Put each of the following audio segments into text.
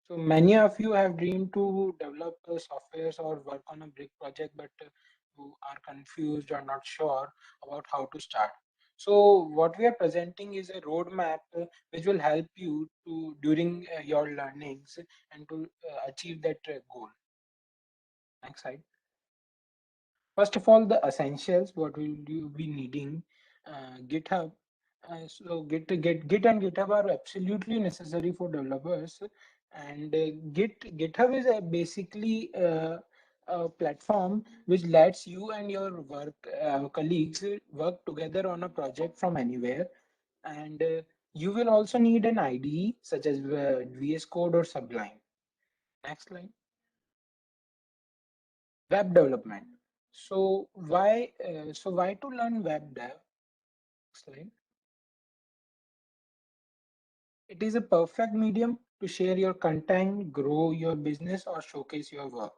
So many of you have dreamed to develop softwares or work on a big project, but you are confused or not sure about how to start. So what we are presenting is a roadmap which will help you to during your learnings and to achieve that goal. Next slide. First of all, the essentials. What will you be needing? GitHub. So Git and GitHub are absolutely necessary for developers. And GitHub is basically a platform which lets you and your work colleagues work together on a project from anywhere. And you will also need an IDE such as VS Code or Sublime. Next slide. Web development. So why to learn web dev? Slide. It is a perfect medium to share your content, grow your business, or showcase your work.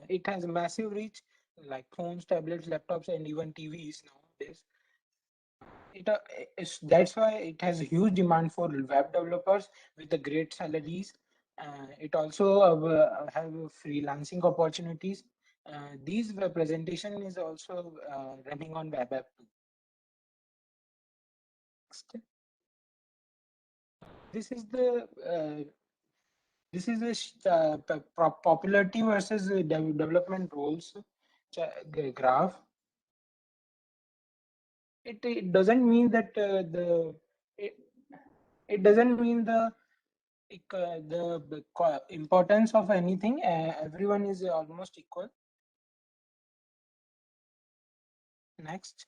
It has massive reach, like phones, tablets, laptops, and even TVs nowadays. That's why it has a huge demand for web developers with the great salaries. It also have freelancing opportunities. These web presentation is also running on web app too. Next. This is the popularity versus development roles graph. It doesn't mean that it, it doesn't mean the importance of anything. Everyone is almost equal. Next.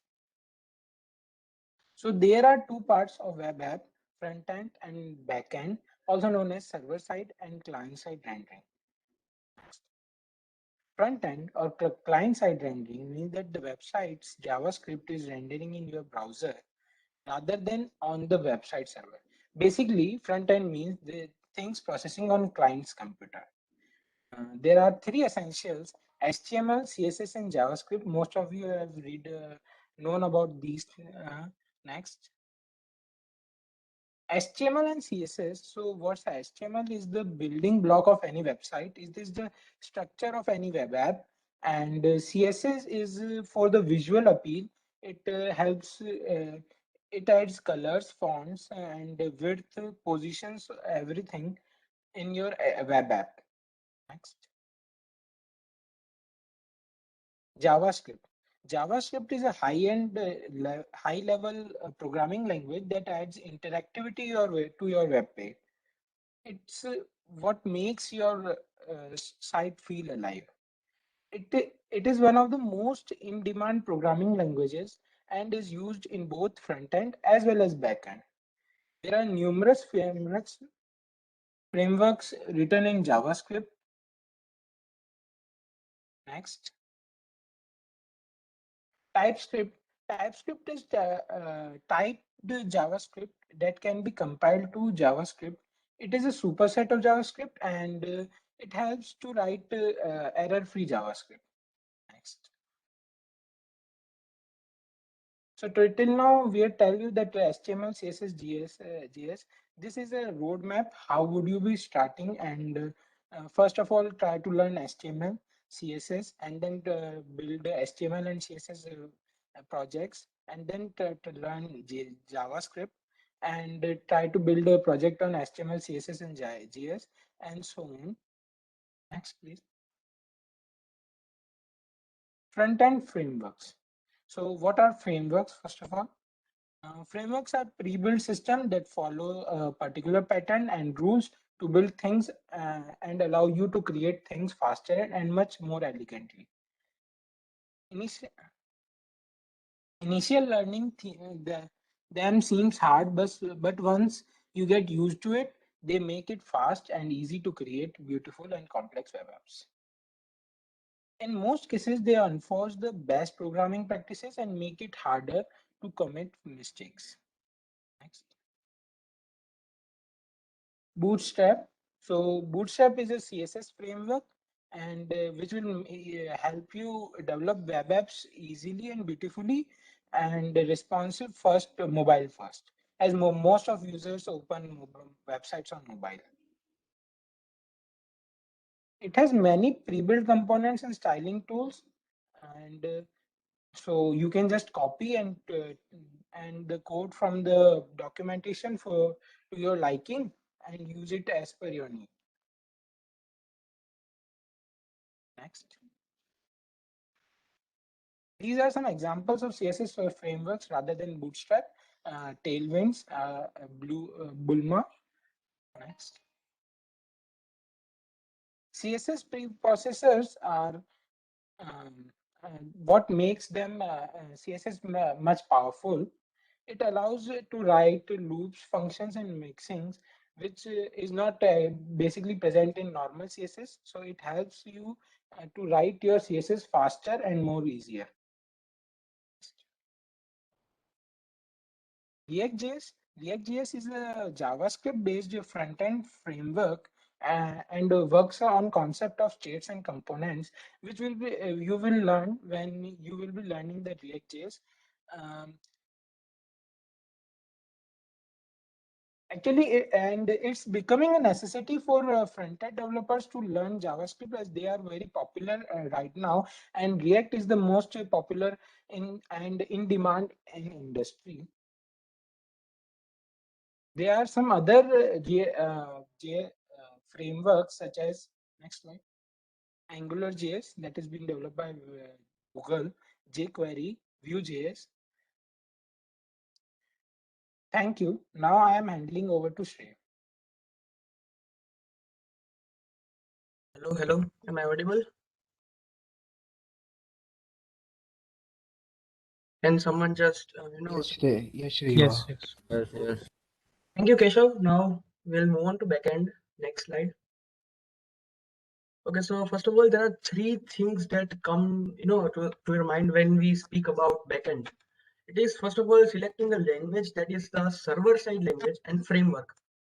So there are two parts of web app: front end and back end, also known as server side and client side rendering. Front end or client side rendering means that the website's JavaScript is rendering in your browser rather than on the website server. Basically, front end means the things processing on client's computer. There are three essentials: HTML, CSS, and JavaScript. Most of you have known about these. Next. HTML and CSS. So what's HTML is the building block of any website. Is this the structure of any web app? And CSS is for the visual appeal. It helps. It adds colors, fonts, and width, positions, everything in your web app. Next. JavaScript. JavaScript is a high-level programming language that adds interactivity to your web page. It's what makes your site feel alive. It is one of the most in-demand programming languages and is used in both front-end as well as back-end. There are numerous frameworks written in JavaScript. Next. TypeScript. TypeScript is typed JavaScript that can be compiled to JavaScript. It is a superset of JavaScript, and it helps to write error-free JavaScript. Next. So till now, we have tell you that HTML, CSS, JS. This is a roadmap. How would you be starting? And first of all, try to learn HTML, CSS, and then build HTML and CSS projects, and then to learn JavaScript, and try to build a project on HTML, CSS, and JS, and so on. Next, please. Front-end frameworks. So what are frameworks, first of all? Frameworks are pre-built systems that follow a particular pattern and rules to build things and allow you to create things faster and much more elegantly. Initial learning them seems hard, but once you get used to it, they make it fast and easy to create beautiful and complex web apps. In most cases, they enforce the best programming practices and make it harder to commit mistakes. Next. Bootstrap. So Bootstrap is a CSS framework and which will help you develop web apps easily and beautifully and responsive first, mobile first, as most of users open websites on mobile. It has many pre-built components and styling tools, and so you can just copy and the code from the documentation for to your liking and use it as per your need. Next. These are some examples of CSS frameworks rather than Bootstrap. Tailwinds, Bulma. Next. CSS preprocessors are um, what makes them CSS much powerful. It allows to write loops, functions, and mixings, which is not basically present in normal CSS. So it helps you to write your CSS faster and more easier. React.js is a JavaScript-based front-end framework and works on concept of states and components, which will be you will learn when you will be learning the React.js. Um, and it's becoming a necessity for front-end developers to learn JavaScript as they are very popular right now, and React is the most popular in demand in industry. There are some other frameworks such as next slide, AngularJS that is being developed by Google, jQuery, Vue.js. Thank you. Now I am handling over to Shrey. Hello, hello. Am I audible? Can someone just, Yes, Shri, you Yes, are. yes. Yes. Thank you, Keshav. Now we'll move on to backend. Next slide. Okay, so first of all, there are three things that come, to your mind when we speak about backend. It is first of all selecting a language that is the server-side language and framework.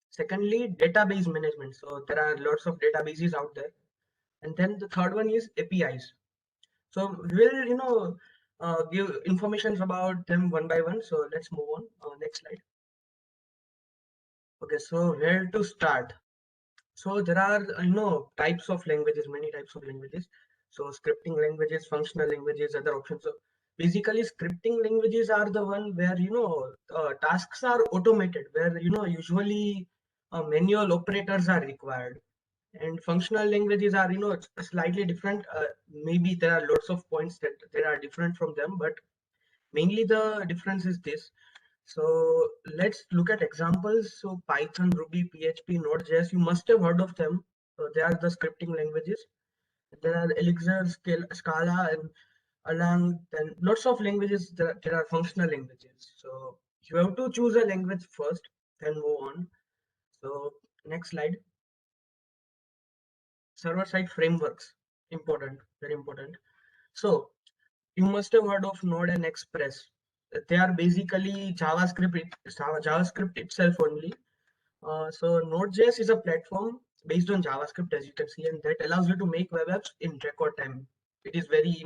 Secondly, database management. So there are lots of databases out there. And then the third one is APIs. So we'll, give informations about them one by one. So let's move on. Next slide. Okay, so where to start? So there are, types of languages, many types of languages. So scripting languages, functional languages, other options. So basically, scripting languages are the one where, tasks are automated, where, usually manual operators are required. And functional languages are, slightly different. Maybe there are lots of points that there are different from them, but mainly the difference is this. So let's look at examples. So Python, Ruby, PHP, Node.js, you must have heard of them. So they are the scripting languages. There are Elixir, Scala, and along then lots of languages. There are functional languages. So you have to choose a language first, then move on. So next slide. Server-side frameworks, important, very important. So you must have heard of Node and Express. They are basically JavaScript itself only. So Node.js is a platform based on JavaScript, as you can see, and that allows you to make web apps in record time. It is very,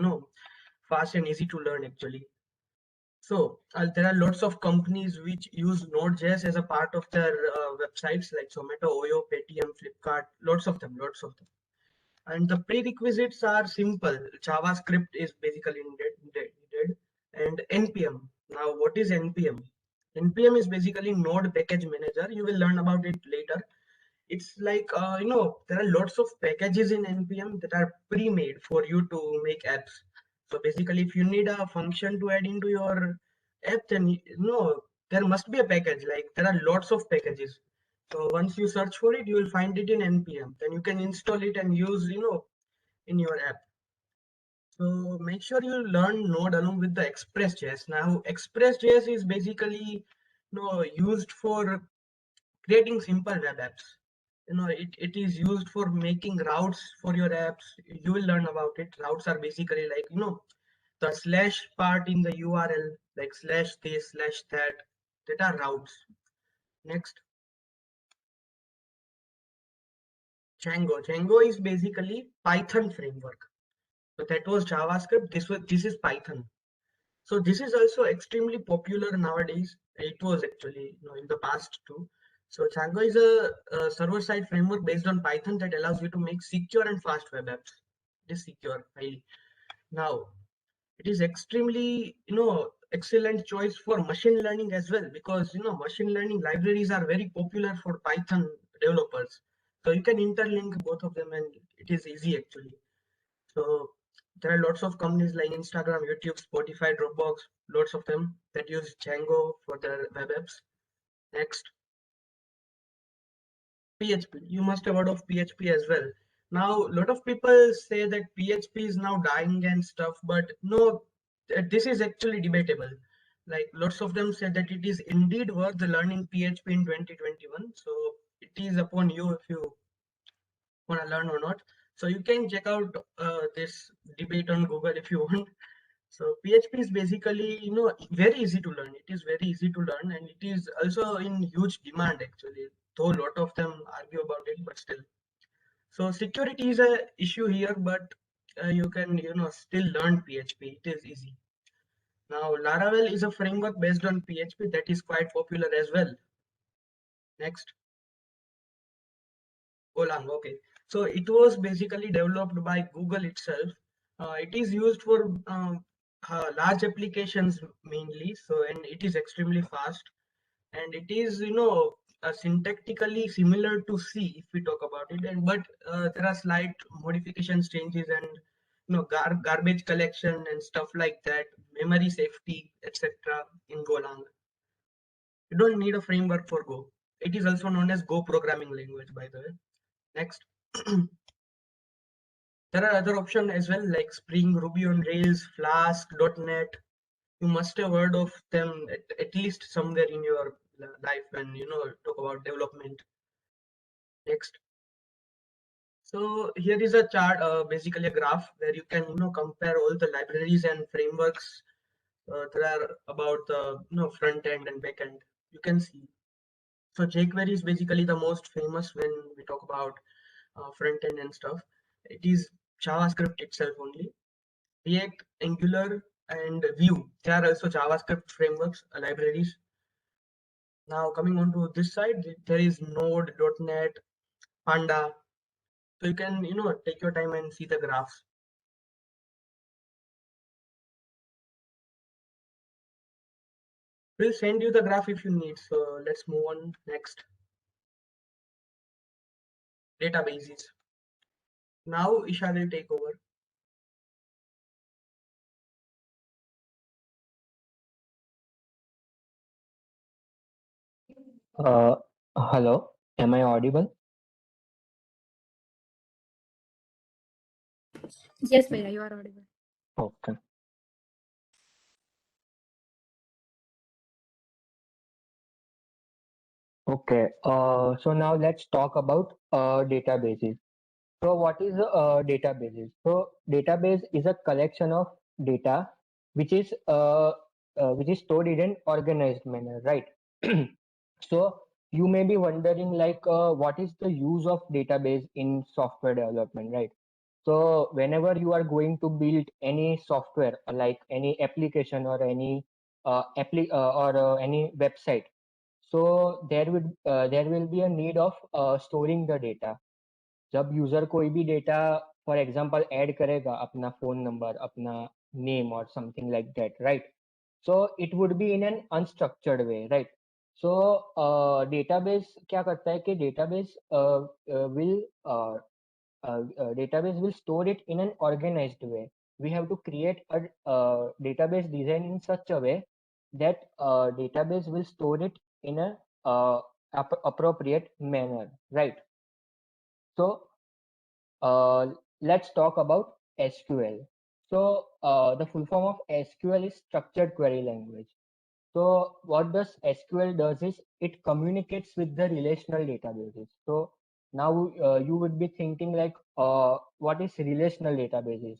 fast and easy to learn actually. So there are lots of companies which use Node.js as a part of their websites like Zomato, Oyo, Paytm, Flipkart, lots of them. And the prerequisites are simple. JavaScript is basically needed, and npm. Now what is npm? Npm is basically Node Package Manager. You will learn about it later. It's like, there are lots of packages in npm that are pre-made for you to make apps. So basically, if you need a function to add into your app, then there must be a package. Like there are lots of packages. So once you search for it, you will find it in npm. Then you can install it and use, in your app. So make sure you learn Node along with the Express.js. Now, Express.js is basically, used for creating simple web apps. It is used for making routes for your apps. You will learn about it. Routes are basically like, the slash part in the URL, like slash this, slash that are routes. Next, Django. Django is basically Python framework. So that was JavaScript. This is Python. So this is also extremely popular nowadays. It was actually, in the past too. So Django is a server-side framework based on Python that allows you to make secure and fast web apps. It is secure, highly. Now, it is extremely, excellent choice for machine learning as well, because machine learning libraries are very popular for Python developers. So you can interlink both of them, and it is easy actually. So there are lots of companies like Instagram, YouTube, Spotify, Dropbox, lots of them that use Django for their web apps. Next, PHP. You must have heard of PHP as well. Now, a lot of people say that PHP is now dying and stuff, but no, this is actually debatable. Like lots of them say that it is indeed worth learning PHP in 2021. So it is upon you if you want to learn or not. So you can check out this debate on Google if you want. So PHP is basically, very easy to learn. It is very easy to learn, and it is also in huge demand actually. Though a lot of them argue about it, but still. So security is a issue here, but you can, still learn PHP. It is easy. Now Laravel is a framework based on PHP that is quite popular as well. Next, Golang. Okay, so it was basically developed by Google itself. It is used for large applications mainly. So and it is extremely fast, and it is syntactically similar to C if we talk about it. And but there are slight modifications, changes, and garbage collection and stuff like that, memory safety, etc. in Golang. You don't need a framework for Go. It is also known as Go programming language, by the way. Next. There are other options as well, like Spring, Ruby on Rails, Flask, .NET. You must have heard of them at least somewhere in your life when talk about development. Next. So here is a chart, basically a graph where you can compare all the libraries and frameworks there are about the front end and back end. You can see. So jQuery is basically the most famous when we talk about front end and stuff. It is JavaScript itself only. React, Angular, and Vue. They are also JavaScript frameworks, libraries. Now coming on to this side, there is Node, .NET, Panda. So you can take your time and see the graphs. We'll send you the graph if you need. So let's move on next. Databases. Now Isha will take over. Hello, am I audible? Yes, Bhaiya, you are audible. Okay. Okay. So now let's talk about databases. So what is databases? So database is a collection of data which is stored in an organized manner, right? So you may be wondering like what is the use of database in software development, right? So whenever you are going to build any software like any application or any any website, so there will be a need of storing the data. जब user कोई भी data for example add करेगा अपना phone number अपना name और something like that right so it would be in an unstructured way right so database क्या करता है कि will database will store it in an organized way. We have to create a database design in such a way that database will store it in a appropriate manner, right? So let's talk about SQL. So the full form of SQL is structured query language. So what does SQL does is it communicates with the relational databases. So now you would be thinking like, what is relational databases?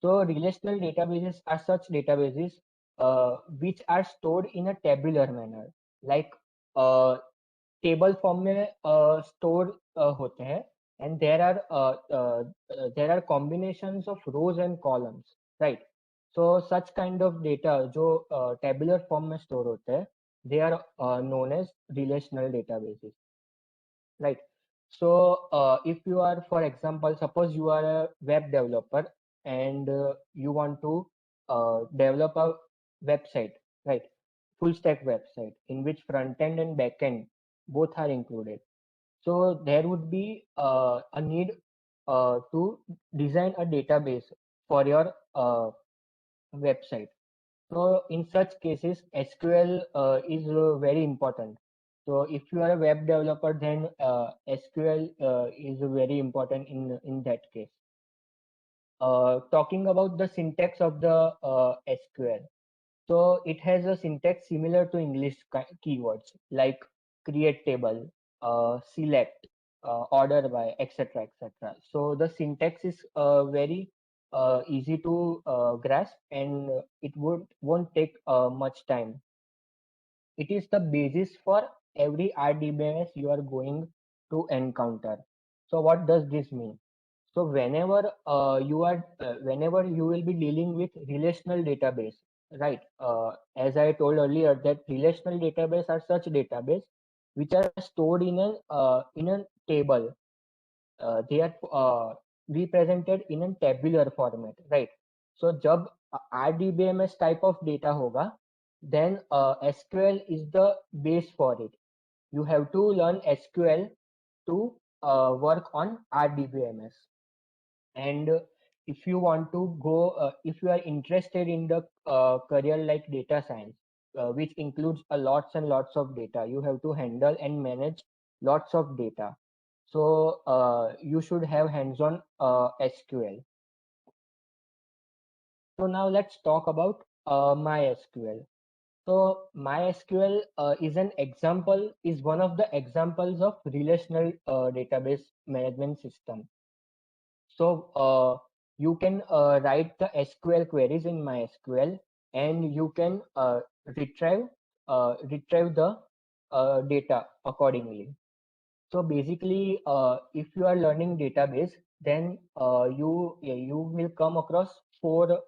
So relational databases are such databases which are stored in a tabular manner, like uh, table form में store होते हैं and there are combinations of rows and columns right so such kind of data जो tabular form में store होते हैं they are known as relational databases, right? So if you are, for example, suppose you are a web developer and you want to develop a website, right? Full stack website in which front end and back end both are included. So there would be a need to design a database for your website. So in such cases, SQL is very important. So if you are a web developer, then SQL is very important in that case. Talking about the syntax of the SQL. So it has a syntax similar to English keywords like create table, select, order by, etc., etc. So the syntax is very easy to grasp, and it won't take much time. It is the basis for every RDBMS you are going to encounter. So what does this mean? So whenever you will be dealing with relational database, right? As I told earlier, that relational database are such database which are stored in a table. They are represented in a tabular format, right? So जब RDBMS type of data होगा, then SQL is the base for it. You have to learn SQL to work on RDBMS. And if you want to go, if you are interested in the career like data science, which includes a lots and lots of data, you have to handle and manage lots of data. So you should have hands-on SQL. So now let's talk about MySQL. So MySQL is one of the examples of relational database management system. So you can write the SQL queries in MySQL, and you can retrieve the data accordingly. So basically, if you are learning database, then you will come across four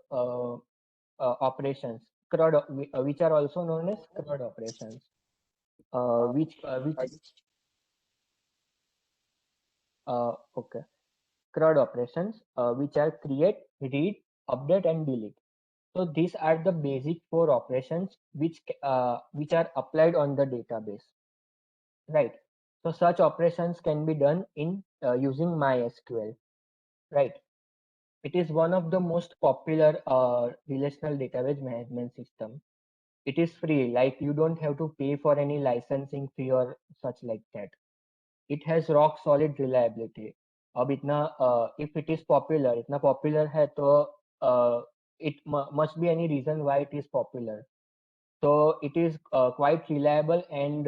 operations, which are also known as CRUD operations, which okay. CRUD operations, which are create, read, update, and delete. So these are the basic four operations which are applied on the database, right? So such operations can be done in using MySQL, right? It is one of the most popular relational database management system. It is free, like you don't have to pay for any licensing fee or such like that. It has rock solid reliability. अब इतना if it is popular, इतना popular है तो must be any reason why it is popular. So it is quite reliable, and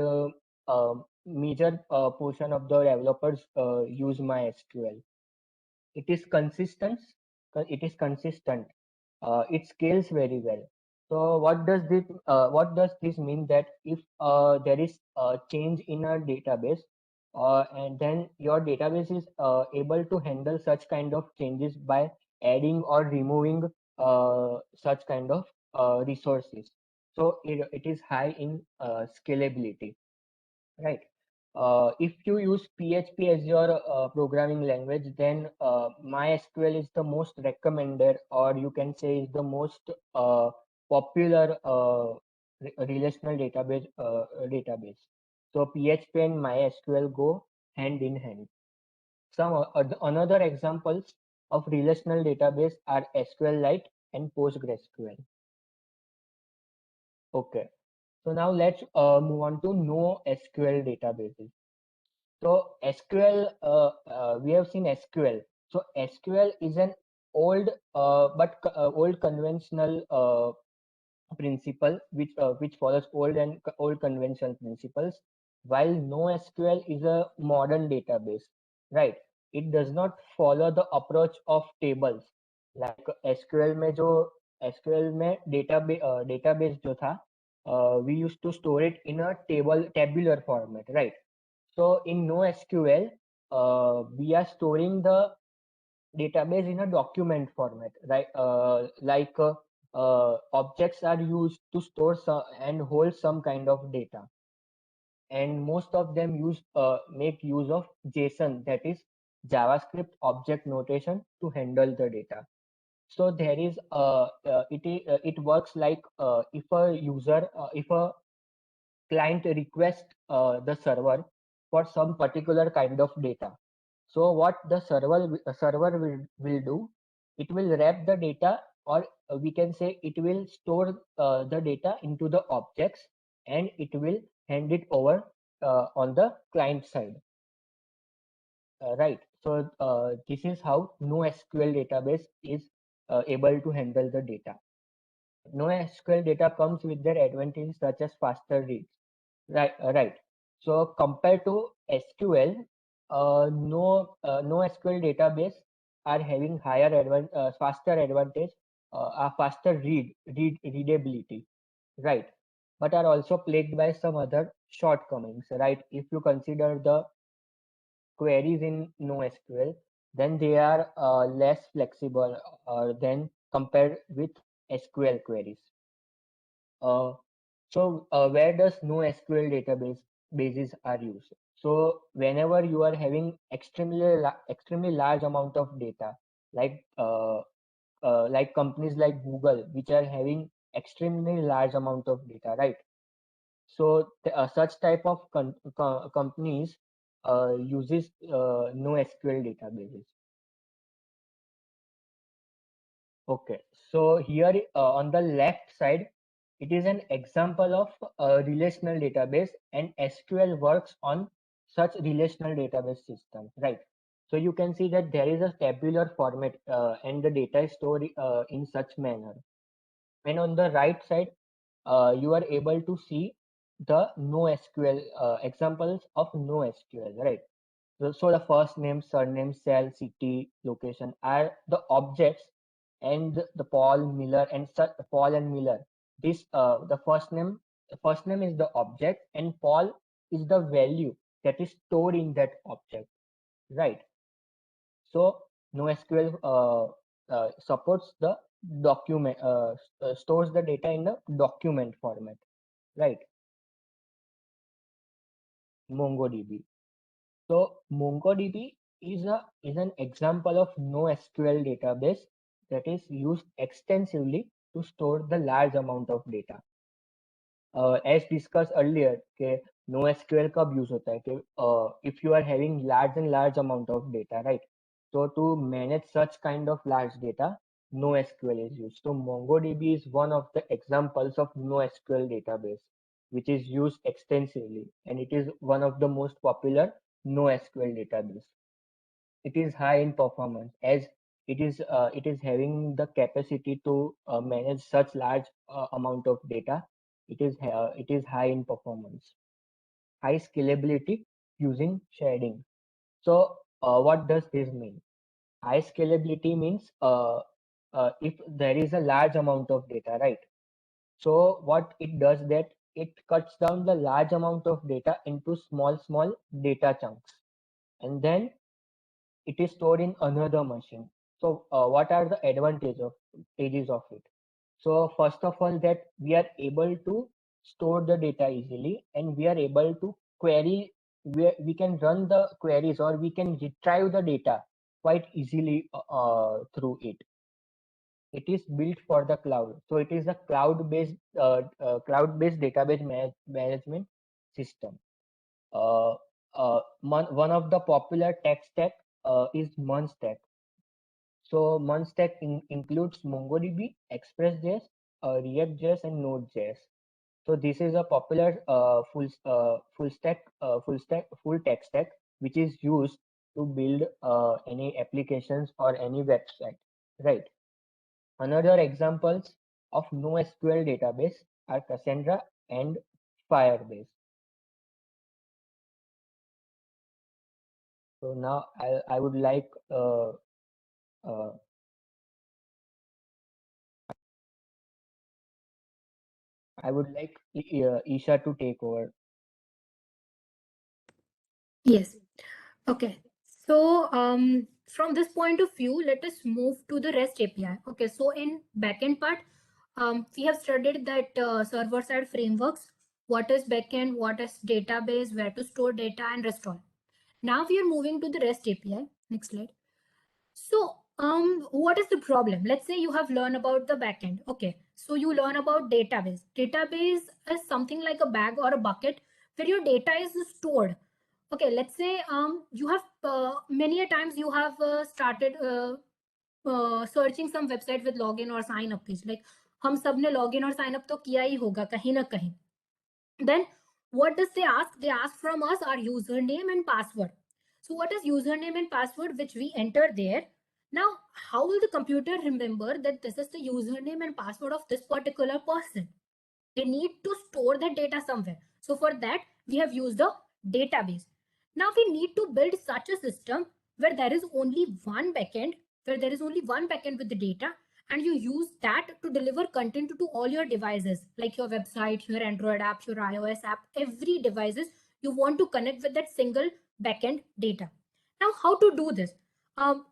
major portion of the developers use MySQL. It is consistent. It is consistent. It scales very well. So what does this mean? That if there is a change in a database, and then your database is able to handle such kind of changes by adding or removing such kind of resources. So it is high in scalability, right? If you use PHP as your programming language, then MySQL is the most recommended, or you can say is the most popular relational database. So PHP and MySQL go hand in hand. Some another examples of relational database are SQLite and PostgreSQL. Okay. So now let's move on to NoSQL databases. So SQL, we have seen SQL. So SQL is an old conventional principle which follows old conventional principles, while NoSQL is a modern database, right? It does not follow the approach of tables. Like SQL में database जो था, we used to store it in a tabular format, right? So in NoSQL, we are storing the database in a document format, right? objects are used to store and hold some kind of data, and most of them make use of JSON, that is JavaScript object notation, to handle the data. So there is it works like if a client requests the server for some particular kind of data. So what the server will do, it will wrap the data, or we can say it will store the data into the objects, and it will hand it over on the client side. Right. So this is how NoSQL database is able to handle the data. NoSQL data comes with their advantages such as faster reads. Right. So compared to SQL, NoSQL database are having faster advantage, a faster readability, right? But are also plagued by some other shortcomings, right? If you consider the queries in NoSQL, then they are less flexible than compared with SQL queries. Where does NoSQL bases are used? So whenever you are having extremely large amount of data, like companies like Google, which are having extremely large amount of data, right? So such type of companies uses NoSQL databases. Okay, so here on the left side, it is an example of a relational database, and SQL works on such relational database system, right? So you can see that there is a tabular format and the data is stored in such manner. And on the right side, you are able to see the NoSQL examples of NoSQL, right? So the first name, surname, cell, city, location are the objects, and the Paul, Miller, and Paul and Miller. This the first name is the object, and Paul is the value that is stored in that object, right? So NoSQL supports the document stores the data in the document format, right? MongoDB. So MongoDB is an example of NoSQL database that is used extensively to store the large amount of data. As discussed earlier, कि NoSQL कब use होता है कि if you are having large amount of data, right? So to manage such kind of large data, NoSQL is used. So MongoDB is one of the examples of NoSQL database, which is used extensively, and it is one of the most popular NoSQL database. It is high in performance as it is having the capacity to manage such large amount of data. It is high in performance, high scalability using sharding. So what does this mean? High scalability means if there is a large amount of data, right? So what it does, that it cuts down the large amount of data into small data chunks, and then it is stored in another machine. So what are the advantages of it? So first of all, that we are able to store the data easily, and we are able to query, we can run the queries, or we can retrieve the data quite easily through it. It is built for the cloud, so it is a cloud-based database management system. One of the popular tech stack is Munstack. So Munstack includes MongoDB, ExpressJS, React.js, and Node.js. So this is a popular full tech stack which is used to build any applications or any website, right? Another examples of NoSQL database are Cassandra and Firebase. So now I would like Isha to take over. Yes. Okay. So from this point of view, let us move to the REST API. Okay. So in backend part, We have studied that server-side frameworks, what is backend, what is database, where to store data, and rest all. Now we are moving to the REST API. Next slide. So, what is the problem? Let's say you have learned about the backend. Okay, so you learn about database. Database is something like a bag or a bucket where your data is stored. Okay, let's say you have many a times you have started searching some website with login or sign up page. Like हम सब ने login और sign up तो किया ही होगा कहीं ना कहीं. Then what does they ask? They ask from us our username and password. So what is username and password which we enter there? Now, how will the computer remember that this is the username and password of this particular person? They need to store that data somewhere. So for that, we have used a database. Now we need to build such a system where there is only one backend, with the data, and you use that to deliver content to all your devices, like your website, your Android app, your iOS app, every devices you want to connect with that single backend data. Now, how to do this?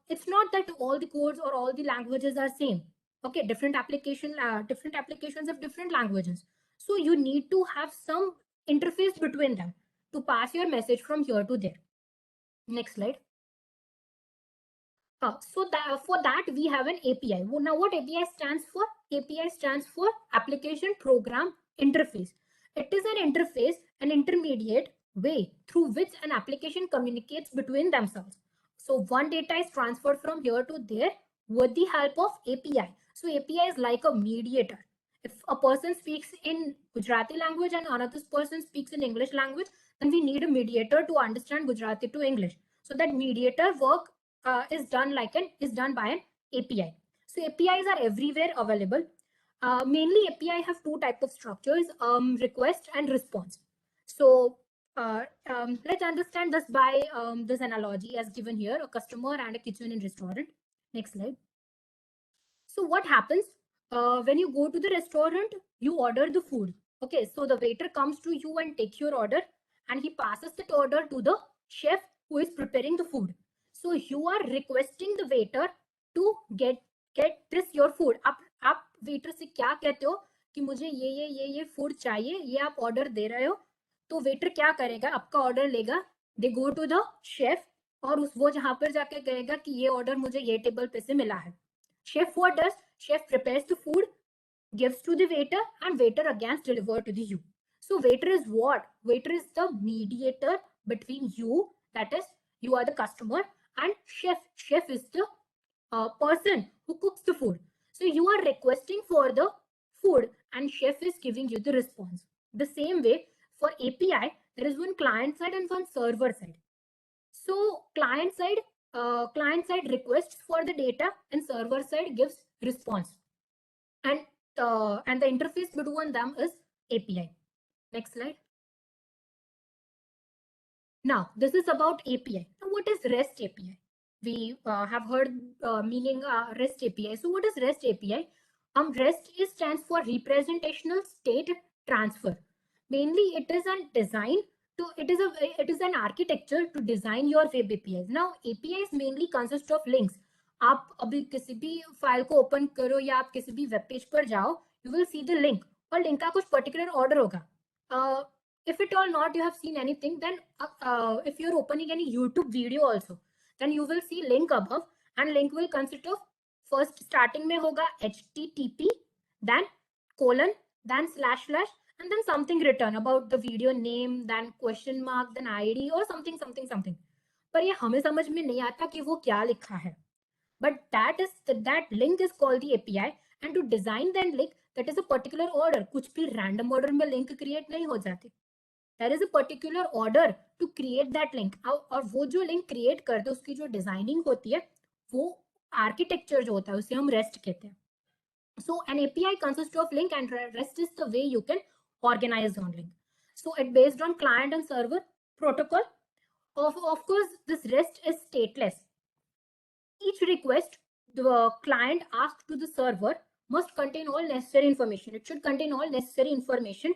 It's not that all the codes or all the languages are same. Okay, different applications have different languages. So you need to have some interface between them to pass your message from here to there. Next slide. For that we have an API. Now what API stands for? API stands for Application Program Interface. It is an interface, an intermediate way through which an application communicates between themselves. So one data is transferred from here to there with the help of API. So API is like a mediator. If a person speaks in Gujarati language and another person speaks in English language, then we need a mediator to understand Gujarati to English. So that mediator work is done by an API. So APIs are everywhere available. Mainly API have two types of structures, request and response. So let's understand this by this analogy as given here, a customer and a kitchen in restaurant. Next slide. So what happens when you go to the restaurant, you order the food. Okay, so the waiter comes to you and takes your order and he passes that order to the chef who is preparing the food. So you are requesting the waiter to get this your food. आप waiter से क्या कहते हो कि मुझे ये food चाहिए, ये आप order दे रहे हो, तो waiter क्या करेगा? आपका order लेगा, they go to the chef और वो जहाँ पर जाके कहेगा कि ये order मुझे ये table पे से मिला है. Chef what does? Chef prepares the food, gives to the waiter, and waiter again delivers to the you. So waiter is what? Waiter is the mediator between you, that is, you are the customer, and chef. Chef is the person who cooks the food. So you are requesting for the food and chef is giving you the response. The same way for API, there is one client side and one server side. So client side requests for the data and server side gives response. And the interface between them is API. Next slide. Now, this is about API. Now, what is REST API? We have heard meaning REST API. So, what is REST API? REST stands for Representational State Transfer. Mainly, it is an architecture to design your web APIs. Now, APIs mainly consist of links. आप अभी किसी भी file को open करो या आप किसी भी वेब पेज पर जाओ, you will see the link और लिंक का कुछ particular order होगा. If at all not you have seen anything, then if you're opening any YouTube video also, then you will see link above and link will consist of first starting में होगा HTTP, then colon, then // and then something written about the video name, then question mark, then ID or something. पर ये हमें समझ में नहीं आता कि वो क्या लिखा है. But that link is called the API, and to design that link, that is a particular order. कुछ भी random order में link create नहीं हो जाती. There is a particular order to create that link. और वो जो link create करते हैं उसकी जो designing होती है, वो architecture जो होता है उसे हम REST कहते हैं. So an API consists of link and REST is the way you can organize on link. So it based on client and server protocol. Of course, this REST is stateless. Each request the client asks to the server must contain all necessary information. It should contain all necessary information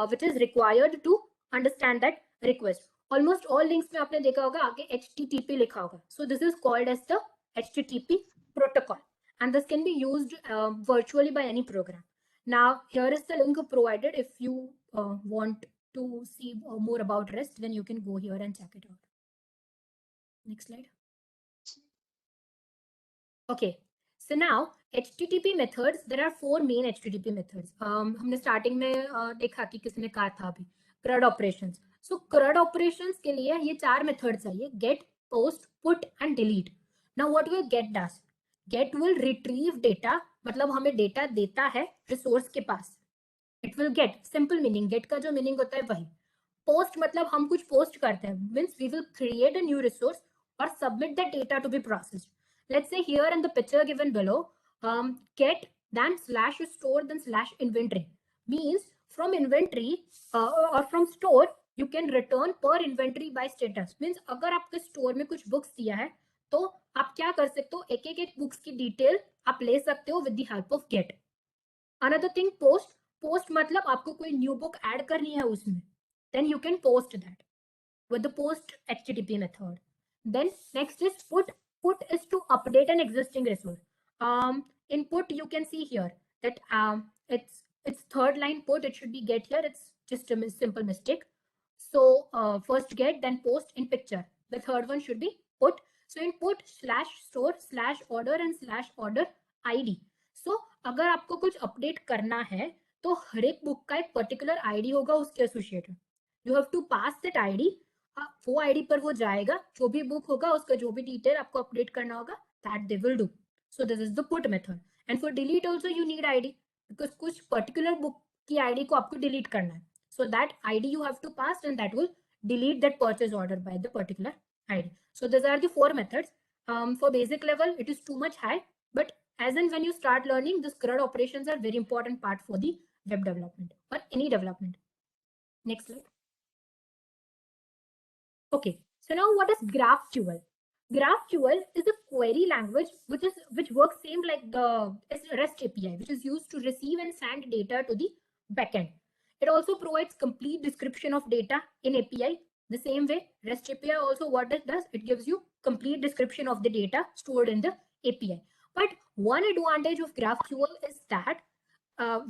which is required to understand that request. Almost all links में आपने देखा होगा आगे HTTP लिखा होगा. So this is called as the HTTP protocol, and this can be used virtually by any program. Now, here is the link provided. If you want to see more about REST, then you can go here and check it out. Next slide. Okay, so now HTTP methods, there are 4 main HTTP methods. हमने starting में देखा कि किसने कहा था अभी CRUD operations. So CRUD operations के लिए ये 4 methods चाहिए: get, post, put and delete. Now what will get does? Get will retrieve data, मतलब हमें data देता है resource के पास. It will get, simple meaning, get का जो meaning होता है वही. Post मतलब हम कुछ post करते हैं, means we will create a new resource or submit that data to be processed. Let's say here in the picture given below, get, then slash store, then slash inventory. Means from inventory or from store, you can return per inventory by status. Means अगर आपके store में कुछ books दिया है, तो आप क्या कर सकते हो, एक books की detail आप ले सकते हो with the help of get. Another thing, post. Post मतलब आपको कोई new book add करनी है उसमें, then you can post that with the post HTTP method. Then next is put. Put is to update an existing resource. In put you can see here that it's third line put. It should be get here. It's just a simple mistake. So first get, then post in picture. The third one should be put. So in put slash store slash order and slash order ID. So अगर आपको कुछ update करना है तो हर एक book का एक particular ID होगा उसके associated. You have to pass that ID. वो आईडी पर वो जाएगा, जो भी बुक होगा उसका जो भी डिटेल आपको अपडेट करना होगा that they will do. So this is the put method. And for delete also you need ID, because कुछ पर्टिकुलर बुक की आईडी को आपको डिलीट करना है. So that ID you have to pass and that will delete that purchase order by the particular ID. So these are the 4 methods. For basic level, it is too much high, but as and when you start learning, the CRUD operations are very important part for the web development or any development. Next slide. Okay, so now what is GraphQL? GraphQL is a query language which works same like the REST API, which is used to receive and send data to the backend. It also provides complete description of data in API. The same way, REST API also what it does, it gives you complete description of the data stored in the API. But one advantage of GraphQL is that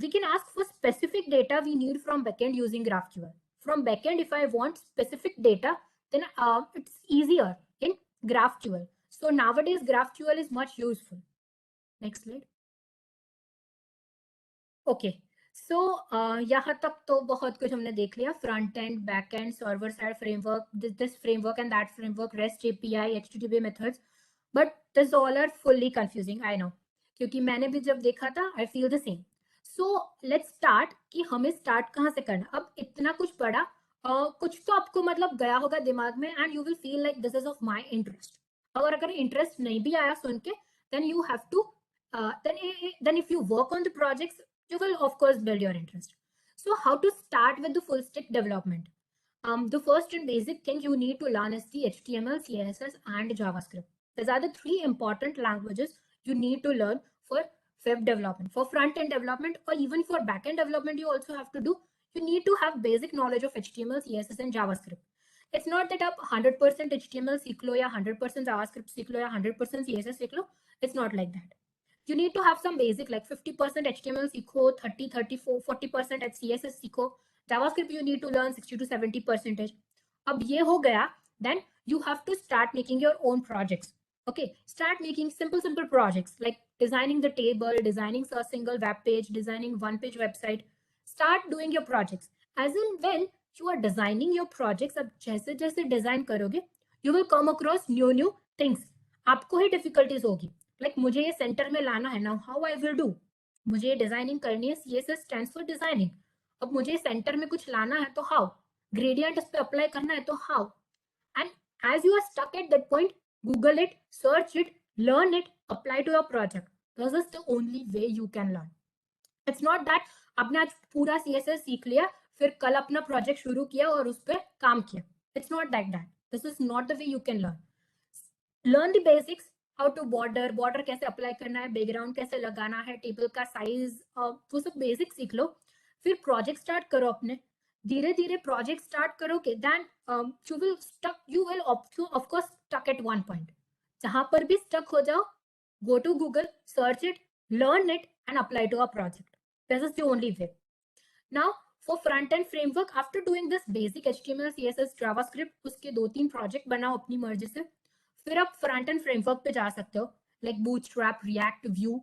we can ask for specific data we need from backend using GraphQL. From backend, if I want specific data, then it's easier in GraphQL. So nowadays, GraphQL is much useful. Next slide. Okay. So यहाँ तक तो बहुत कुछ हमने देख लिया. Front end, back end, server side framework, this framework and that framework, REST API, HTTP methods. But this all are fully confusing. I know. क्योंकि मैंने भी जब देखा था, I feel the same. So let's start कि हमें start कहाँ से करना. अब इतना कुछ पढ़ा, कुछ तो आपको मतलब गया होगा दिमाग में and you will feel like this is of my interest. अगर interest नहीं भी आया सुन के, then you have to then if you work on the projects, you will of course build your interest. So how to start with the full stack development? The first and basic thing you need to learn is the HTML, CSS and JavaScript. These are the 3 important languages you need to learn for web development. For front end development or even for back end development, you also have to do, you need to have basic knowledge of HTML, CSS and JavaScript. It's not that आप 100% HTML सीख लो या 100% JavaScript सीख लो या 100% CSS सीख लो. It's not like that. You need to have some basic like 50% HTML सीखो, 40% CSS सीखो. JavaScript you need to learn 60 to 70%. अब ये हो गया, then you have to start making your own projects. Okay, start making simple projects like designing the table, designing a single web page, designing one-page website. Start doing your projects. As in when you are designing your projects, अब जैसे जैसे design करोगे, you will come across new things. आपको ही difficulties होगी. Like मुझे ये center में लाना है, now how I will do? मुझे डिजाइनिंग करनी है, CSS stands for designing. अब मुझे सेंटर में कुछ लाना है तो how? Gradient इस पे अप्लाई करना है तो how? And as you are stuck at that point, Google it, search it, learn it, apply to your project. This is the only way you can learn. It's not that आपने आज पूरा CSS सीख लिया, फिर कल अपना project शुरू किया और उस पर काम किया. It's not like that. This is not the way you can learn. Learn the basics. How to border कैसे अप्लाई करना है, बैकग्राउंड कैसे लगाना है, टेबल का साइज, वो सब बेसिक सीख लो. फिर प्रोजेक्ट स्टार्ट करो अपने. धीरे धीरे प्रोजेक्ट स्टार्ट करोगे, then you will of course stuck at one point. जहां पर भी stuck हो जाओ, go to Google, search it, learn it and apply to a project. This is the only way. Now, for front-end framework, after doing this basic HTML, CSS, JavaScript, उसके 2-3 project बनाओ अपनी मर्जी से, फिर आप front-end framework पे जा सकते हो, like Bootstrap, React, Vue,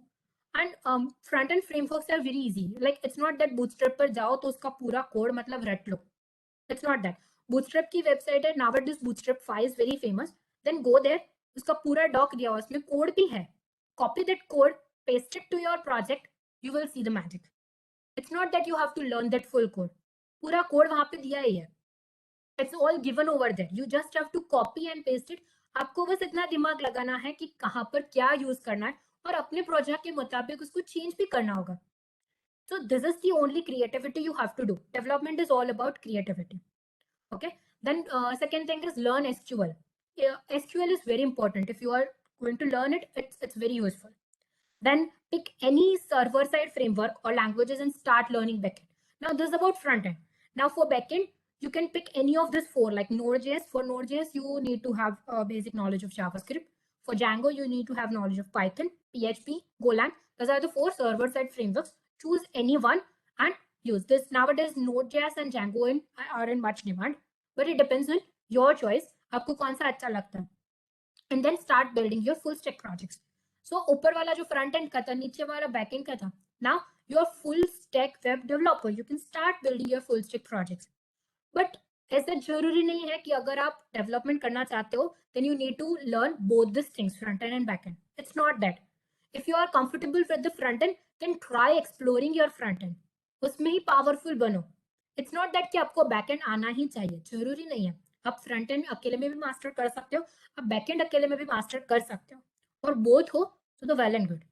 and front-end frameworks are very easy. Like it's not that Bootstrap पर जाओ तो उसका पूरा code मतलब रट लो. It's not that. Bootstrap की website है, nowadays Bootstrap 5 is very famous. Then go there, उसका पूरा doc दिया हुआ, उसमें code भी है. Copy that code, paste it to your project, you will see the magic. It's not that you have to learn that full code. पूरा code वहाँ पे दिया ही है. It's all given over there. You just have to copy and paste it. आपको बस इतना दिमाग लगाना है कि कहाँ पर क्या यूज करना है और अपने प्रोजेक्ट के मुताबिक उसको चेंज भी करना होगा. So this is the only creativity you have to do. Development is all about creativity. Okay. Then second thing is learn SQL. SQL is very important. If you are going to learn it, it's very useful. Then pick any server-side framework or languages and start learning backend. Now this is about front end. Now for backend, you can pick any of these 4, like Node.js. For Node.js, you need to have a basic knowledge of JavaScript. For Django, you need to have knowledge of Python, PHP, Golang. Those are the 4 server-side frameworks. Choose any one and use this. Nowadays, Node.js and Django are in much demand, but it depends on your choice. आपको कौन सा अच्छा लगता है. And then start building your full stack projects. So ऊपर वाला जो front end का था, नीचे वाला back end का था. Now you're full stack web developer. You can start building your full stack projects. But ऐसा जरूरी नहीं है कि अगर आप development करना चाहते हो, then you need to learn both these things, front end and back end. It's not that. If you are comfortable with the front end, then try exploring your front end. उसमें ही powerful बनो. It's not that कि आपको back end आना ही चाहिए. जरूरी नहीं है. आप फ्रंट एंड अकेले में भी मास्टर कर सकते हो, आप बैक एंड अकेले में भी मास्टर कर सकते हो, और बोथ हो तो well and good.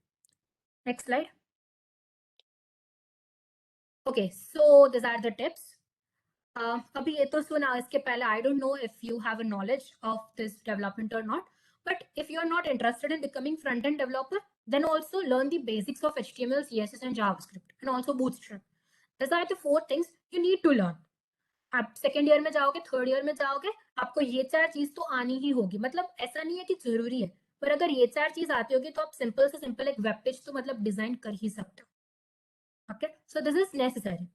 Next slide. Okay, so this are the tips. अभी ये तो सुना, इसके पहले I don't know if you have a knowledge of this development और not, but if you are not interested in becoming front-end developer, then also learn the basics of HTML, CSS and JavaScript, and also Bootstrap. These are the 4 things you need to learn. आप second year में जाओगे, third year में जाओगे, आपको ये 4 चीज तो आनी ही होगी. मतलब ऐसा नहीं है कि जरूरी है, पर अगर ये 4 चीज आती होगी तो आप सिंपल से सिंपल एक वेब पेज तो मतलब डिजाइन कर ही सकते हो. Okay, so this is necessary.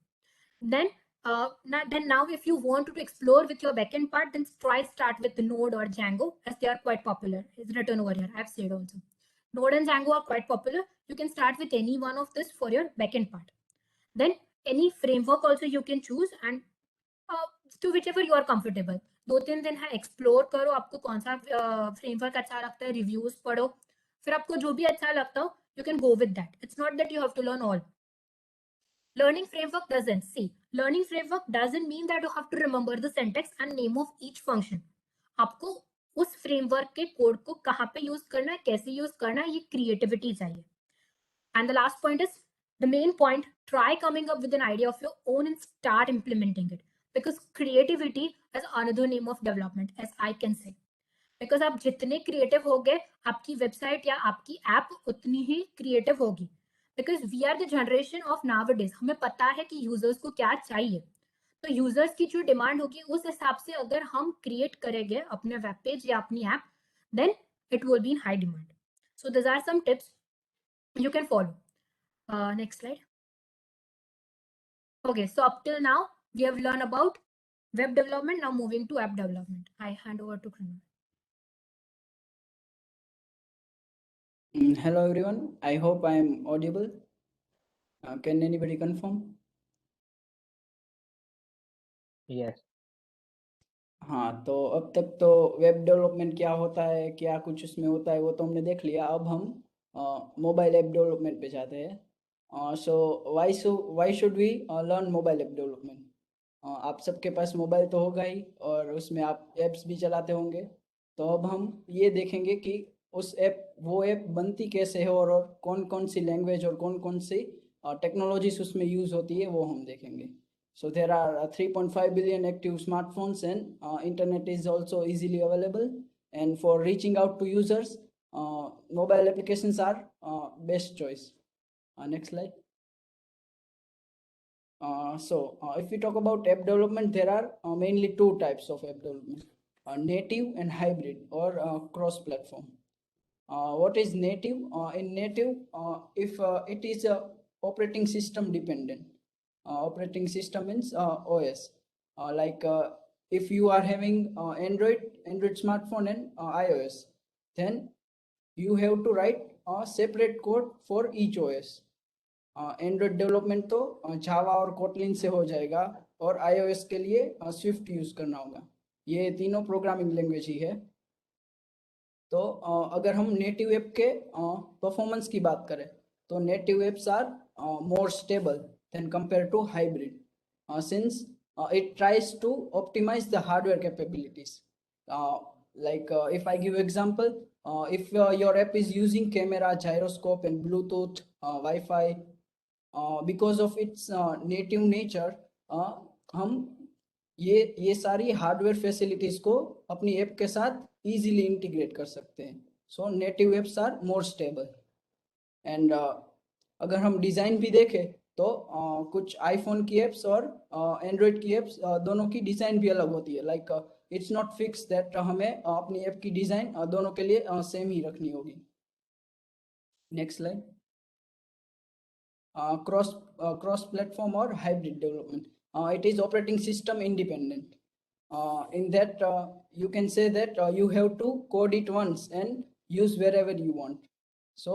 Then now if you want to explore with your backend part, then try start with Node or Django, as they are quite popular. It's written over here, I've said also. Node and Django are quite popular. You can start with any one of this for your backend part. Then any framework also you can choose, and to whichever you are comfortable. 2-3 दिन है, explore करो आपको कौन सा framework अच्छा लगता है, reviews पढ़ो, फिर आपको जो भी अच्छा लगता हो you can go with that. It's not that you have to learn all. Learning framework doesn't mean that you have to remember the syntax and name of each function. आपको उस फ्रेमवर्क के कोड को कहाँ पे use करना है, कैसे use करना है, ये क्रिएटिविटी चाहिए. And the last point is the main point, try coming up with an idea of your own and start implementing it, because creativity is another name of development, as I can say. Because आप जितने creative होगे, आपकी website या आपकी app उतनी ही creative होगी. Because we are the generation of nowadays. हमें पता है कि यूजर्स को क्या चाहिए, तो यूजर्स की जो डिमांड होगी उस हिसाब से अगर हम क्रिएट करेंगे अपने वेब पेज या अपनी app, then it will be in high demand. So these are some tips you can follow. Next slide. Okay, so up till now we have learned about web development. Now moving to app development. I hand over to Krunal. Hello everyone, I hope I am audible. Can anybody confirm? Yes. हाँ, तो अब तक तो web development क्या होता है, क्या कुछ उसमें होता है, वो तो हमने देख लिया. अब हम मोबाइल ऐप डेवलपमेंट पे जाते हैं. So why should we learn mobile app development? आप सबके पास मोबाइल तो होगा ही, और उसमें आप ऐप्स भी चलाते होंगे. तो अब हम ये देखेंगे कि वो ऐप बनती कैसे है, और कौन कौन सी लैंग्वेज और कौन कौन सी टेक्नोलॉजीज उसमें यूज़ होती है, वो हम देखेंगे. So there are 3.5 billion active smartphones, and internet is also easily available. And for reaching out to users, mobile applications are best choice. Next slide. If we talk about app development, there are mainly 2 types of app development: native and hybrid, or cross-platform. What is native? In native, if it is operating system dependent. Operating system means OS. If you are having Android smartphone and iOS, then you have to write a separate code for each OS. Android development तो जावा और Kotlin से हो जाएगा, और iOS के लिए Swift use करना होगा. ये तीनों प्रोग्रामिंग लैंग्वेज ही है. तो अगर हम नेटिव ऐप के परफॉर्मेंस की बात करें तो native apps are more stable than compare to hybrid, since it tries to optimize the hardware capabilities. If I give example, if your app is using camera, gyroscope and Bluetooth, Wi-Fi, because of its native nature, हम ये सारी hardware facilities को अपनी app के साथ easily integrate कर सकते हैं. So native apps are more stable. And अगर हम डिज़ाइन भी देखें तो कुछ आईफोन की एप्स और एंड्रॉयड की एप्स दोनों की डिज़ाइन भी अलग होती है. Like it's not fix that हमें अपनी ऐप की डिज़ाइन दोनों के लिए सेम ही रखनी होगी. Next slide. क्रॉस प्लेटफॉर्म और hybrid development. It is operating system independent. In that you can say that you have to code it once and use wherever you want. So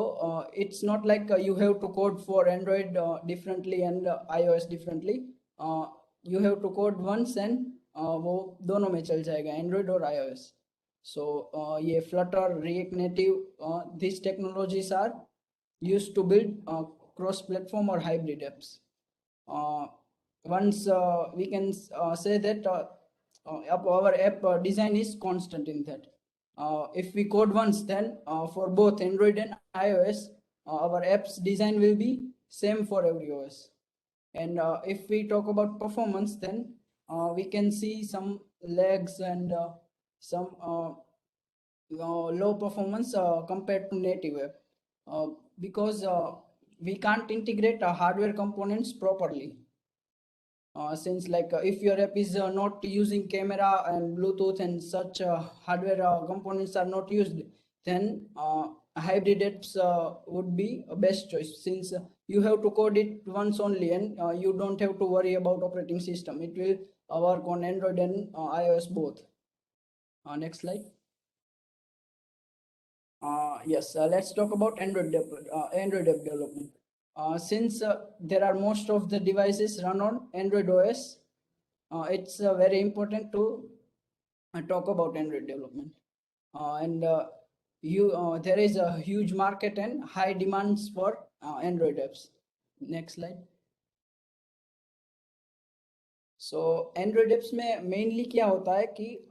it's not like you have to code for Android differently and iOS differently. You have to code once and वो दोनों में चल जाएगा, Android और iOS. So ये Flutter, React Native, these technologies are used to build cross-platform or hybrid apps. Once we can say that our app design is constant in that. If we code once, then for both Android and iOS, our app's design will be same for every OS. And if we talk about performance, then we can see some lags and some low performance compared to native app, because we can't integrate hardware components properly. Since if your app is not using camera and Bluetooth and such hardware components are not used, then hybrid apps would be a best choice, since you have to code it once only and you don't have to worry about operating system. It will work on Android and iOS both. Next slide. Yes, let's talk about Android app development. Since there are most of the devices run on Android OS, it's very important to talk about Android development. And there is a huge market and high demands for Android apps. Next slide. So Android apps में mainly क्या होता है कि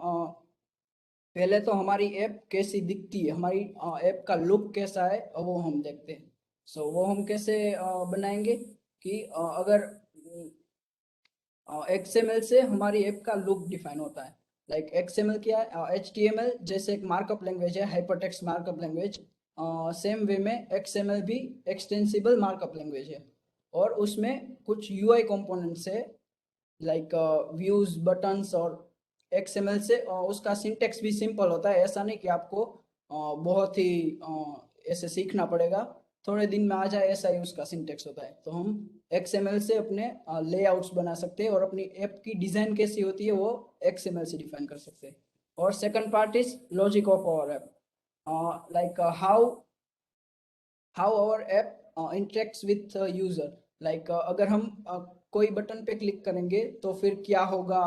पहले तो हमारी app कैसी दिखती है, हमारी ऐप का लुक कैसा है वो हम देखते हैं. सो वो हम कैसे बनाएंगे कि अगर XML से हमारी ऐप का लुक डिफाइन होता है. लाइक XML क्या है? HTML जैसे एक मार्कअप लैंग्वेज है, hypertext markup language. Same way में XML भी एक्सटेंसिबल मार्कअप लैंग्वेज है, और उसमें कुछ UI कंपोनेंट्स है लाइक व्यूज, बटन्स. और XML से उसका सिंटेक्स भी सिंपल होता है. ऐसा नहीं कि आपको बहुत ही ऐसे सीखना पड़ेगा, थोड़े दिन में आ जाए, ऐसा ही उसका सिंटेक्स होता है. तो हम XML से अपने लेआउट्स बना सकते हैं, और अपनी ऐप की डिज़ाइन कैसी होती है वो XML से डिफाइन कर सकते हैं. और second part is logic of our app, like how our app interacts with user. Like अगर हम कोई बटन पे क्लिक करेंगे तो फिर क्या होगा,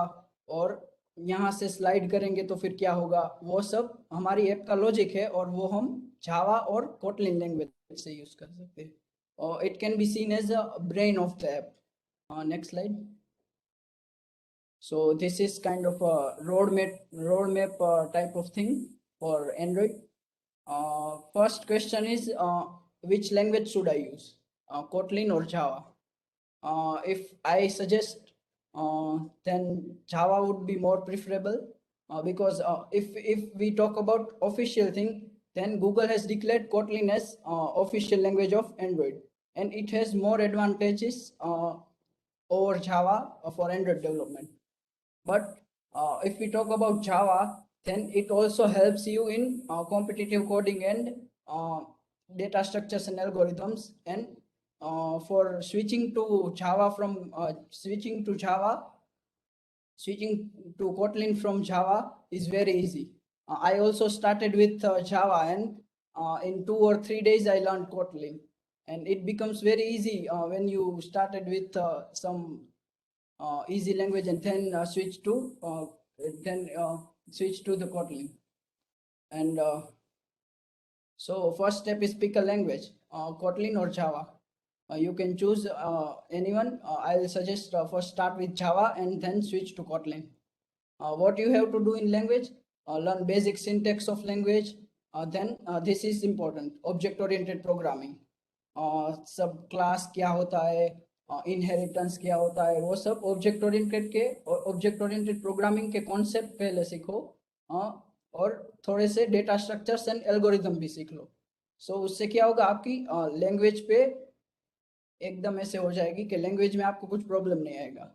और यहाँ से स्लाइड करेंगे तो फिर क्या होगा, वो सब हमारी ऐप का लॉजिक है, और वो हम जावा और कोटलिन लैंग्वेज से यूज कर सकते हैं. और it can be seen as a brain of the app. Next slide. So this is kind of roadmap type of thing for Android. First question is which language should I use, Kotlin or Java? If I suggest, then Java would be more preferable, because if we talk about official thing, then Google has declared Kotlin as official language of Android, and it has more advantages over Java for Android development. But if we talk about Java, then it also helps you in competitive coding and data structures and algorithms, and for switching to Java from switching to Kotlin from Java is very easy. I also started with Java, and in 2 or 3 days I learned Kotlin, and it becomes very easy when you started with some easy language and then switch to the Kotlin. And so first step is pick a language, Kotlin or Java. You can choose anyone. I will suggest first start with Java and then switch to Kotlin. What you have to do in language, learn basic syntax of language. Then this is important, object oriented programming. सब class क्या होता है, inheritance क्या होता है, वो सब object oriented programming के कॉन्सेप्ट पहले सीखो, और थोड़े से डेटा स्ट्रक्चर्स एंड एल्गोरिथम भी सीख लो. सो उससे क्या होगा, आपकी लैंग्वेज पे एकदम ऐसे हो जाएगी कि लैंग्वेज में आपको कुछ प्रॉब्लम नहीं आएगा.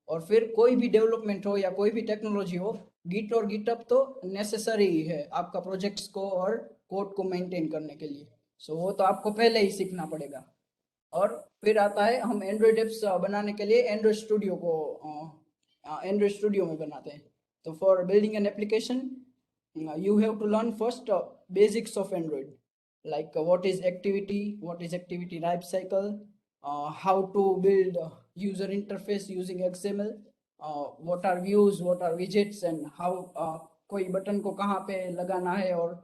और फिर कोई भी डेवलपमेंट हो या कोई भी टेक्नोलॉजी हो, गिट और गिटअप तो नेसेसरी ही है आपका प्रोजेक्ट्स को और कोड को मेंटेन करने के लिए. सो वो तो आपको पहले ही सीखना पड़ेगा. और फिर आता है, हम एंड्रॉइड एप्स बनाने के लिए एंड्रॉइड स्टूडियो में बनाते हैं. तो for building an application you have to learn first basics of Android, like what is activity life cycle, how to build user interface using XML, what are views, what are widgets, and how कोई button को कहाँ पे लगाना है और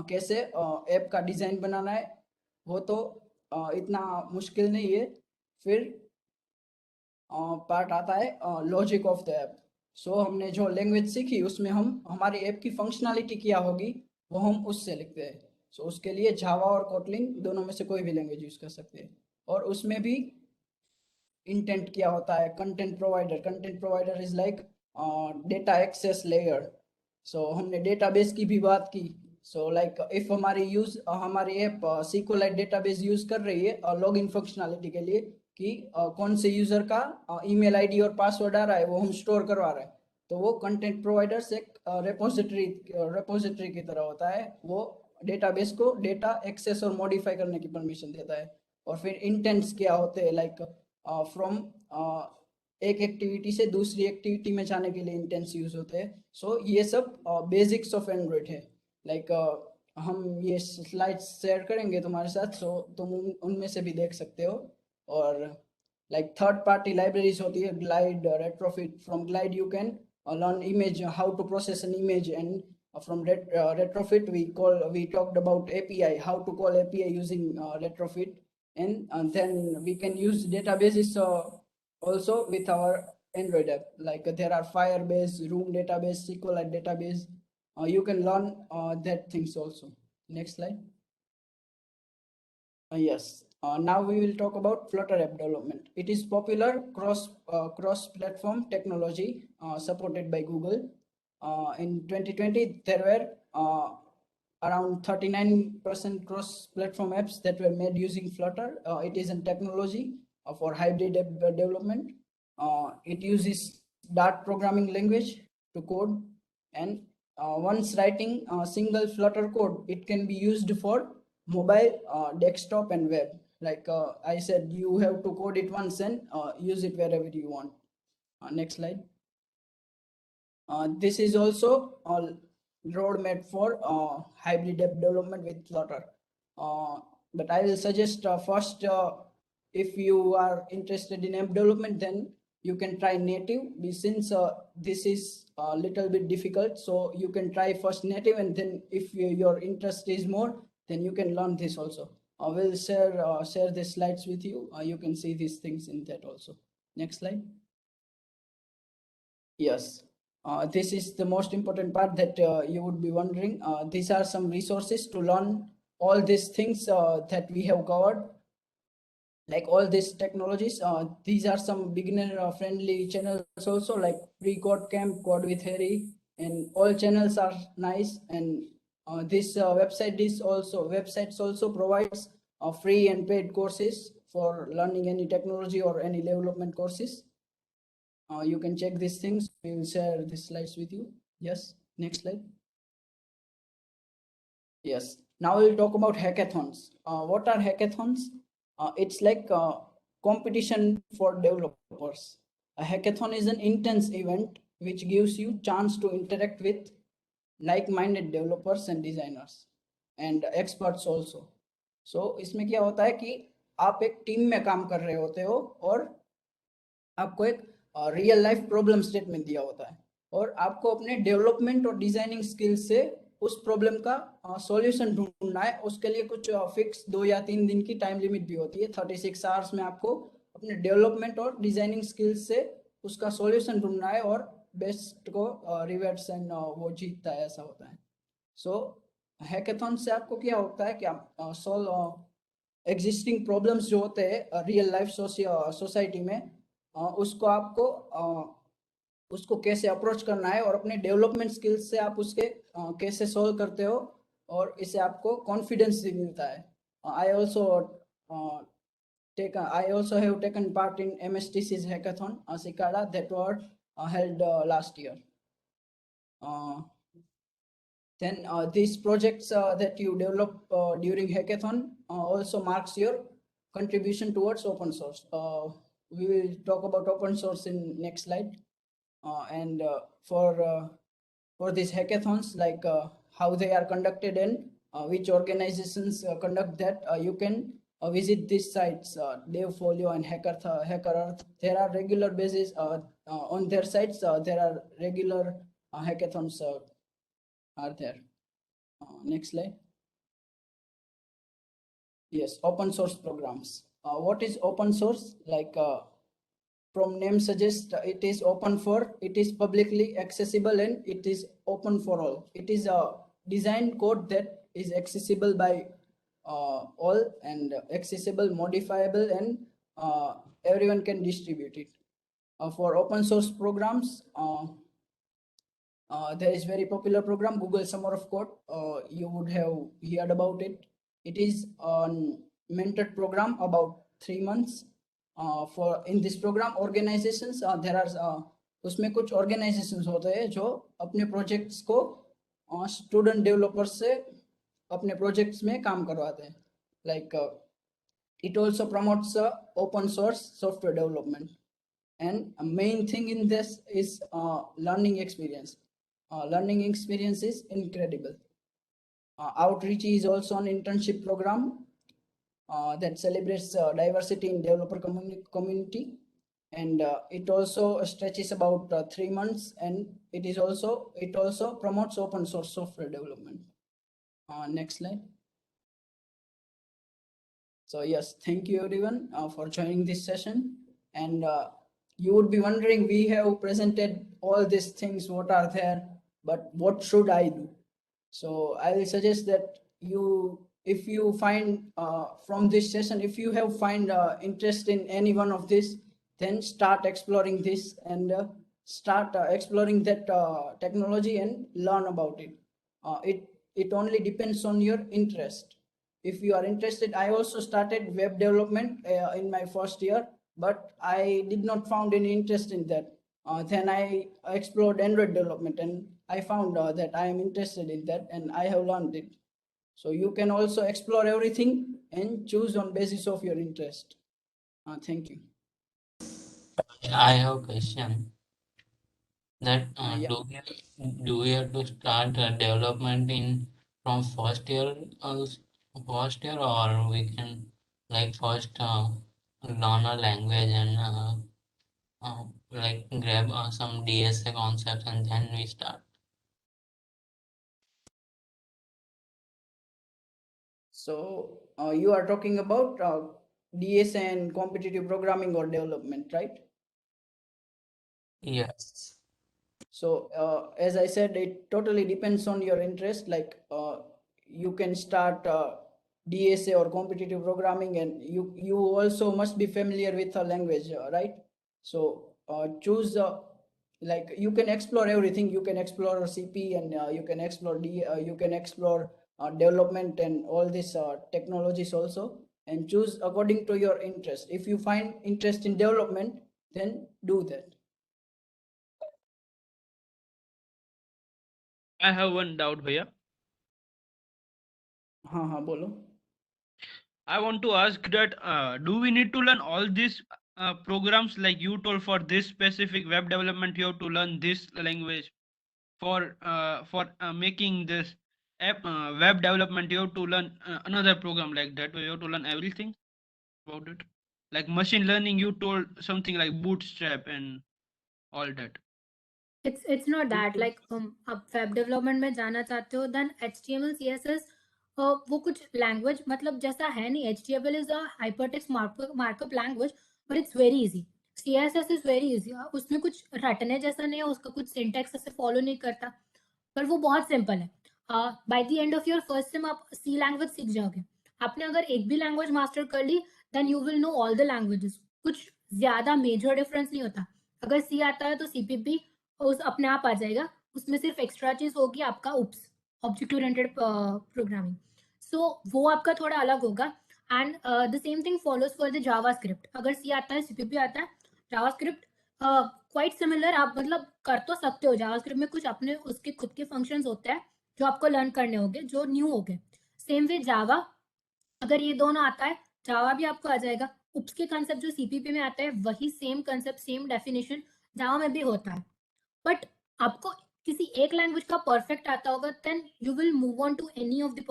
कैसे app का design बनाना है. वो तो इतना मुश्किल नहीं है. फिर पार्ट आता है लॉजिक ऑफ द ऐप. सो हमने जो लैंग्वेज सीखी उसमें हम हमारी ऐप की फंक्शनलिटी क्या होगी वो हम उससे लिखते हैं. सो उसके लिए जावा और कोटलिन दोनों में से कोई भी लैंग्वेज यूज कर सकते हैं. और उसमें भी इंटेंट क्या होता है, content provider is like data access layer. So हमने डेटाबेस की भी बात की. सो लाइक इफ हमारी ऐप SQLite डेटाबेस यूज कर रही है लॉगिन फंक्शनलिटी के लिए कि कौन से यूजर का ईमेल आईडी और पासवर्ड आ रहा है वो हम स्टोर करवा रहे हैं, तो वो कंटेंट प्रोवाइडर्स एक रेपोजिटरी की तरह होता है. वो डेटाबेस को डेटा एक्सेस और मॉडिफाई करने की परमिशन देता है. और फिर इंटेंट्स क्या होते हैं, लाइक फ्रॉम एक एक्टिविटी से दूसरी एक्टिविटी में जाने के लिए इंटेंट्स यूज होते हैं. सो ये सब बेसिक्स ऑफ एंड्रॉइड है. लाइक हम ये स्लाइड्स शेयर करेंगे तुम्हारे साथ, सो तुम उनमें से भी देख सकते हो. और लाइक थर्ड पार्टी लाइब्रेरीज होती है, glide, retrofit. From glide you can learn image, how to process an image, and from retrofit we talked about API, how to call API using retrofit. And then we can use databases also with our Android app, like there are Firebase, Room database, SQLite database. You can learn that things also. Next slide. Yes. Now we will talk about Flutter App Development. It is popular cross-platform technology supported by Google. In 2020, there were around 39% cross-platform apps that were made using Flutter. It is a technology for hybrid app development. It uses Dart programming language to code, and once writing a single Flutter code, it can be used for mobile, desktop, and web. Like I said, you have to code it once and use it wherever you want. Next slide. This is also a roadmap for hybrid app development with Flutter. But I will suggest first, if you are interested in app development, then you can try native, since this is a little bit difficult. So you can try first native, and then if your interest is more, then you can learn this also. I will share the slides with you. You can see these things in that also. Next slide. Yes, this is the most important part that you would be wondering. These are some resources to learn all these things that we have covered, like all these technologies. These are some beginner friendly channels also, like Pre-Code Camp, Code with Harry, and all channels are nice. And this websites also provides free and paid courses for learning any technology or any development courses. You can check these things. We will share these slides with you. Yes, next slide. Yes, now we'll talk about hackathons. What are hackathons? it's like competition for developers. A hackathon is an intense event which gives you chance to interact with like-minded developers and designers and experts also. So इसमें क्या होता है कि आप एक team में काम कर रहे होते हो और आपको एक रियल लाइफ प्रॉब्लम स्टेटमेंट दिया होता है और आपको अपने डेवलपमेंट और डिजाइनिंग स्किल से उस प्रॉब्लम का सॉल्यूशन ढूंढना है। उसके लिए कुछ फिक्स 2 या 3 दिन की टाइम लिमिट भी होती है। 36 आवर्स में आपको अपने डेवलपमेंट और डिजाइनिंग स्किल्स से उसका सॉल्यूशन ढूंढना है और बेस्ट को रिवर्स एंड वो जीतता है, ऐसा होता है। सो हैकेथॉन से आपको क्या होता है कि आप सॉल्व एग्जिस्टिंग प्रॉब्लम्स जो होते हैं रियल लाइफ सोसाइटी में, उसको आपको उसको कैसे अप्रोच करना है और अपने डेवलपमेंट स्किल्स से आप उसके कैसे सॉल्व करते हो और इससे आपको कॉन्फिडेंस भी मिलता है। I also have taken part in MSTC's hackathon Cicada that were held last year. Then these projects that you develop during hackathon also marks your contribution towards open source. We will talk about open source in next slide. And for these hackathons, like how they are conducted and which organizations conduct that, you can visit these sites, Devfolio and HackerEarth. There are regular basis on their sites. There are regular hackathons are there. Next slide. Yes, open source programs. What is open source? Like from name suggests, it is open for, it is publicly accessible, and it is open for all. It is a design code that is accessible by all and accessible, modifiable, and everyone can distribute it. For open source programs, there is very popular program Google Summer of Code. You would have heard about it. It is a mentored program about 3 months. For in this program organizations there are उसमें कुछ organizations होते हैं जो अपने projects को student developers से अपने projects में काम करवाते हैं. Like it also promotes open source software development, and a main thing in this is learning experience. Learning experience is incredible. Outreach is also an internship program that celebrates diversity in developer community, and it also stretches about 3 months, and it also promotes open source software development. Next slide. So yes, thank you everyone for joining this session. And you would be wondering, we have presented all these things, what are there, but what should I do? So I will suggest that if you find from this session, if you have find interest in any one of this, then start exploring this and start exploring that technology and learn about it. It only depends on your interest. If you are interested, I also started web development in my first year, but I did not found any interest in that. Then I explored Android development, and I found that I am interested in that, and I have learned it. So you can also explore everything and choose on basis of your interest. Thank you. I have a question. That Yeah. do we have to start development from first year, or we can like first learn a language and like grab some DSA concepts and then we start? So you are talking about DS and competitive programming or development, right? Yes. So as I said, it totally depends on your interest. Like you can start DSA or competitive programming, and you also must be familiar with a language, right? So choose like you can explore everything. You can explore CP, and you can explore development and all these technologies also, and choose according to your interest. If you find interest in development, then do that. I have one doubt, भैया. हाँ हाँ बोलो. I want to ask that do we need to learn all these programs like you told for this specific web development you have to learn this language for making this app web development you have to learn another program like that you have to learn everything about it like machine learning you told something like bootstrap and all that. It's not that like आप web development में जाना चाहते हो then HTML CSS वो कुछ language मतलब जैसा है नहीं. HTML is a hypertext markup language but it's very easy. CSS is very easy. उसमें कुछ रटने जैसा नहीं है, उसका कुछ सिंटैक्स ऐसे फॉलो नहीं करता, पर वो बहुत सिंपल है. By the end of your first sem आप सी लैंग्वेज सीख जाओगे. आपने अगर एक भी लैंग्वेज मास्टर कर ली then you will know all the languages. कुछ ज्यादा मेजर डिफरेंस नहीं होता. अगर सी आता है तो CPP उस अपने आप आ जाएगा. उसमें सिर्फ एक्स्ट्रा चीज होगी आपका उप्स ऑब्जेक्ट ओरिएंटेड प्रोग्रामिंग. सो वो आपका थोड़ा अलग होगा. And the same thing follows for the JavaScript. अगर सी आता है CPP आता है. JavaScript quite similar. आप मतलब कर तो सकते हो. जावास्क्रिप्ट में कुछ अपने उसके खुद के फंक्शंस होते हैं जो आपको लर्न करने होंगे जो न्यू होंगे. सेम वे जावा. अगर ये दोनों आता है जावा भी आपको आ जाएगा. उप्स के कंसेप्ट जो CPP में आता है वही सेम कंसेप्ट सेम डेफिनेशन जावा में भी होता है. बट आपको किसी एक लैंग्वेज का परफेक्ट आता होगा then you will move on to any of the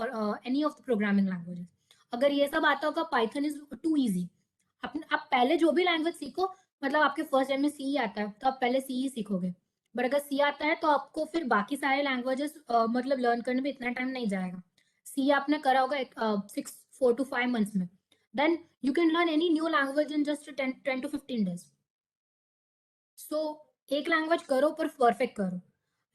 programming languages. अगर ये सब आता होगा पाइथन इज टू इजी. आप पहले जो भी लैंग्वेज सीखो मतलब आपके फर्स्ट टाइम में सी आता है तो आप पहले सी ही सीखोगे. बट अगर सी आता है तो आपको फिर बाकी सारे लैंग्वेजेस मतलब लर्न करने में इतना टाइम नहीं जाएगा. सी आपने करा होगा 4 to 5 months में. Then you can learn any new language in just 10 to 15 days. So एक लैंग्वेज करो पर परफेक्ट करो.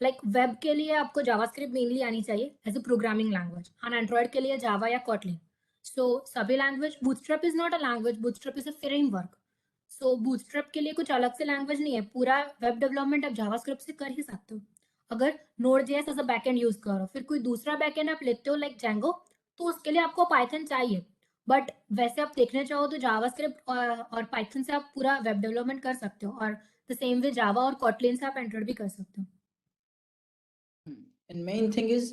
लाइक वेब के लिए आपको जावास्क्रिप्ट मेनली आनी चाहिए एज अ प्रोग्रामिंग लैंग्वेज. और एंड्रॉइड के लिए जावा या कॉटलिन. सो सभी language. Bootstrap is not a language. Bootstrap is a framework. So bootstrap के लिए कुछ अलग से लैंग्वेज नहीं है. पूरा वेब डेवलपमेंट आप जावास्क्रिप्ट से कर ही सकते हो. अगर Node.js as a backend use करो फिर कोई दूसरा बैकएंड आप लेते हो लाइक Django तो उसके लिए आपको पाइथन चाहिए. बट वैसे आप देखने चाहो तो जावास्क्रिप्ट और पाइथन से आप पूरा वेब डेवलपमेंट कर सकते हो. और द सेम वे जावा और कॉटलिन से आप एंड्रॉइड भी कर सकते हो. And main thing is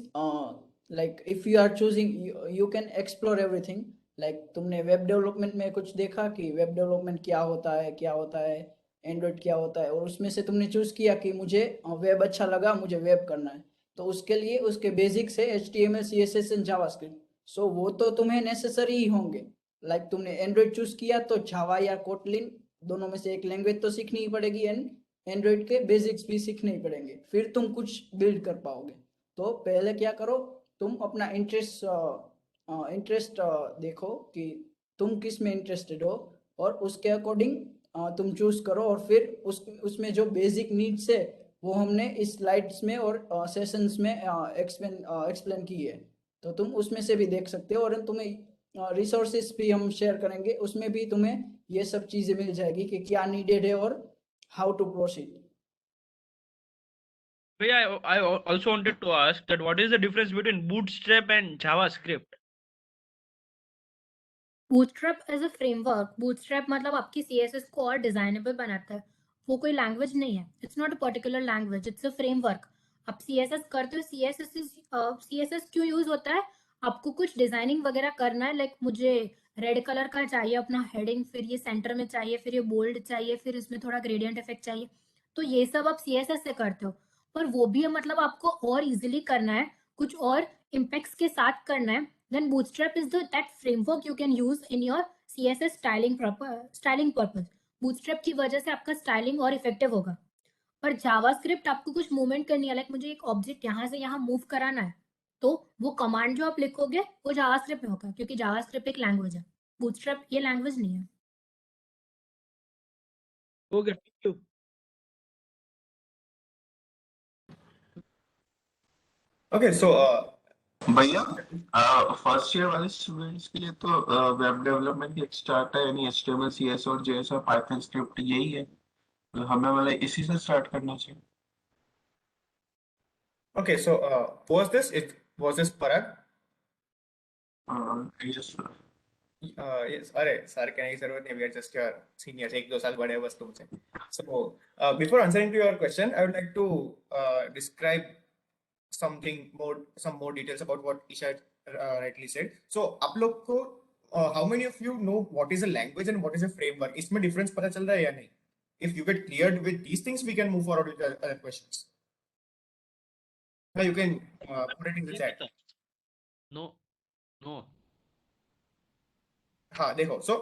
like if you are choosing you can explore everything. like तुमने वेब डेवलपमेंट में कुछ देखा कि वेब डेवलपमेंट क्या होता है एंड्रॉइड क्या होता है, और उसमें से तुमने चूज किया कि मुझे वेब अच्छा लगा, मुझे वेब करना है, तो उसके लिए उसके बेसिक्स है HTML CSS एंड जावास्क्रिप्ट. सो वो तो तुम्हें नेसेसरी ही होंगे. लाइक तुमने एंड्रॉइड चूज किया तो जावा या कोटलिन दोनों में से एक लैंग्वेज तो सीखनी ही पड़ेगी, एंड एंड्रॉइड के बेसिक्स भी सीखने ही पड़ेंगे, फिर तुम कुछ बिल्ड कर पाओगे. तो पहले क्या करो, तुम अपना इंटरेस्ट देखो कि तुम किस में इंटरेस्टेड हो, और उसके अकॉर्डिंग तुम चूज करो. और फिर उसमें जो बेसिक नीड्स है वो हमने इस स्लाइड्स में और सेशंस में एक्सप्लेन की है, तो तुम उसमें से भी देख सकते हो. और तुम्हें रिसोर्सेस भी हम शेयर करेंगे, उसमें भी तुम्हें ये सब चीज़ें मिल जाएगी कि क्या नीडेड है और how to proceed. I also wanted to ask that what is the difference between Bootstrap and JavaScript? Bootstrap as a framework. Bootstrap मतलब आपकी CSS को और डिजाइनेबल बनाता है. वो कोई लैंग्वेज नहीं है. It's not a particular language. It's a framework. आप CSS करते हो. CSS क्यों यूज होता है? आपको कुछ डिजाइनिंग वगैरह करना है. लाइक मुझे रेड कलर का चाहिए अपना हेडिंग, फिर ये सेंटर में चाहिए, फिर ये बोल्ड चाहिए, फिर इसमें थोड़ा ग्रेडियंट इफेक्ट चाहिए. तो ये सब आप CSS से करते हो. पर वो भी मतलब आपको और इजिली करना है, कुछ और इम्पैक्ट्स के साथ करना है. Then Bootstrap is that framework you can use in your CSS styling purpose. Bootstrap की वजह से आपका स्टाइलिंग और इफेक्टिव होगा. पर जावास्क्रिप्ट आपको कुछ मूवमेंट करनी है. लाइक मुझे एक ऑब्जेक्ट यहाँ से यहाँ मूव कराना है तो वो कमांड जो आप लिखोगे वो जावास्क्रिप्ट में होगा क्योंकि जावास्क्रिप्ट एक लैंग्वेज है. बूटस्ट्रैप ये लैंग्वेज नहीं है. Okay, thank you. Okay, so भैया फर्स्ट ईयर वाले स्टूडेंट्स के लिए तो वेब डेवलपमेंट की स्टार्ट है यानी HTML CSS और JS और पाइथन स्क्रिप्ट यही है, तो हमें मतलब इसी से स्टार्ट करना चाहिए. okay, so was this Parag? Yes, sir. Yes, अरे सर कहने की जरूरत नहीं, we are just your seniors, 1-2 साल बड़े हैं बस तुमसे. So before answering to your question, I would like to describe some more details about what Isha rightly said. So आप लोग को how many of you know what is a language and what is a framework? इसमें difference पता चल रहा है या नहीं? If you get cleared with these things, we can move forward with the other questions. Now you can put it in the chat. No. हाँ देखो, so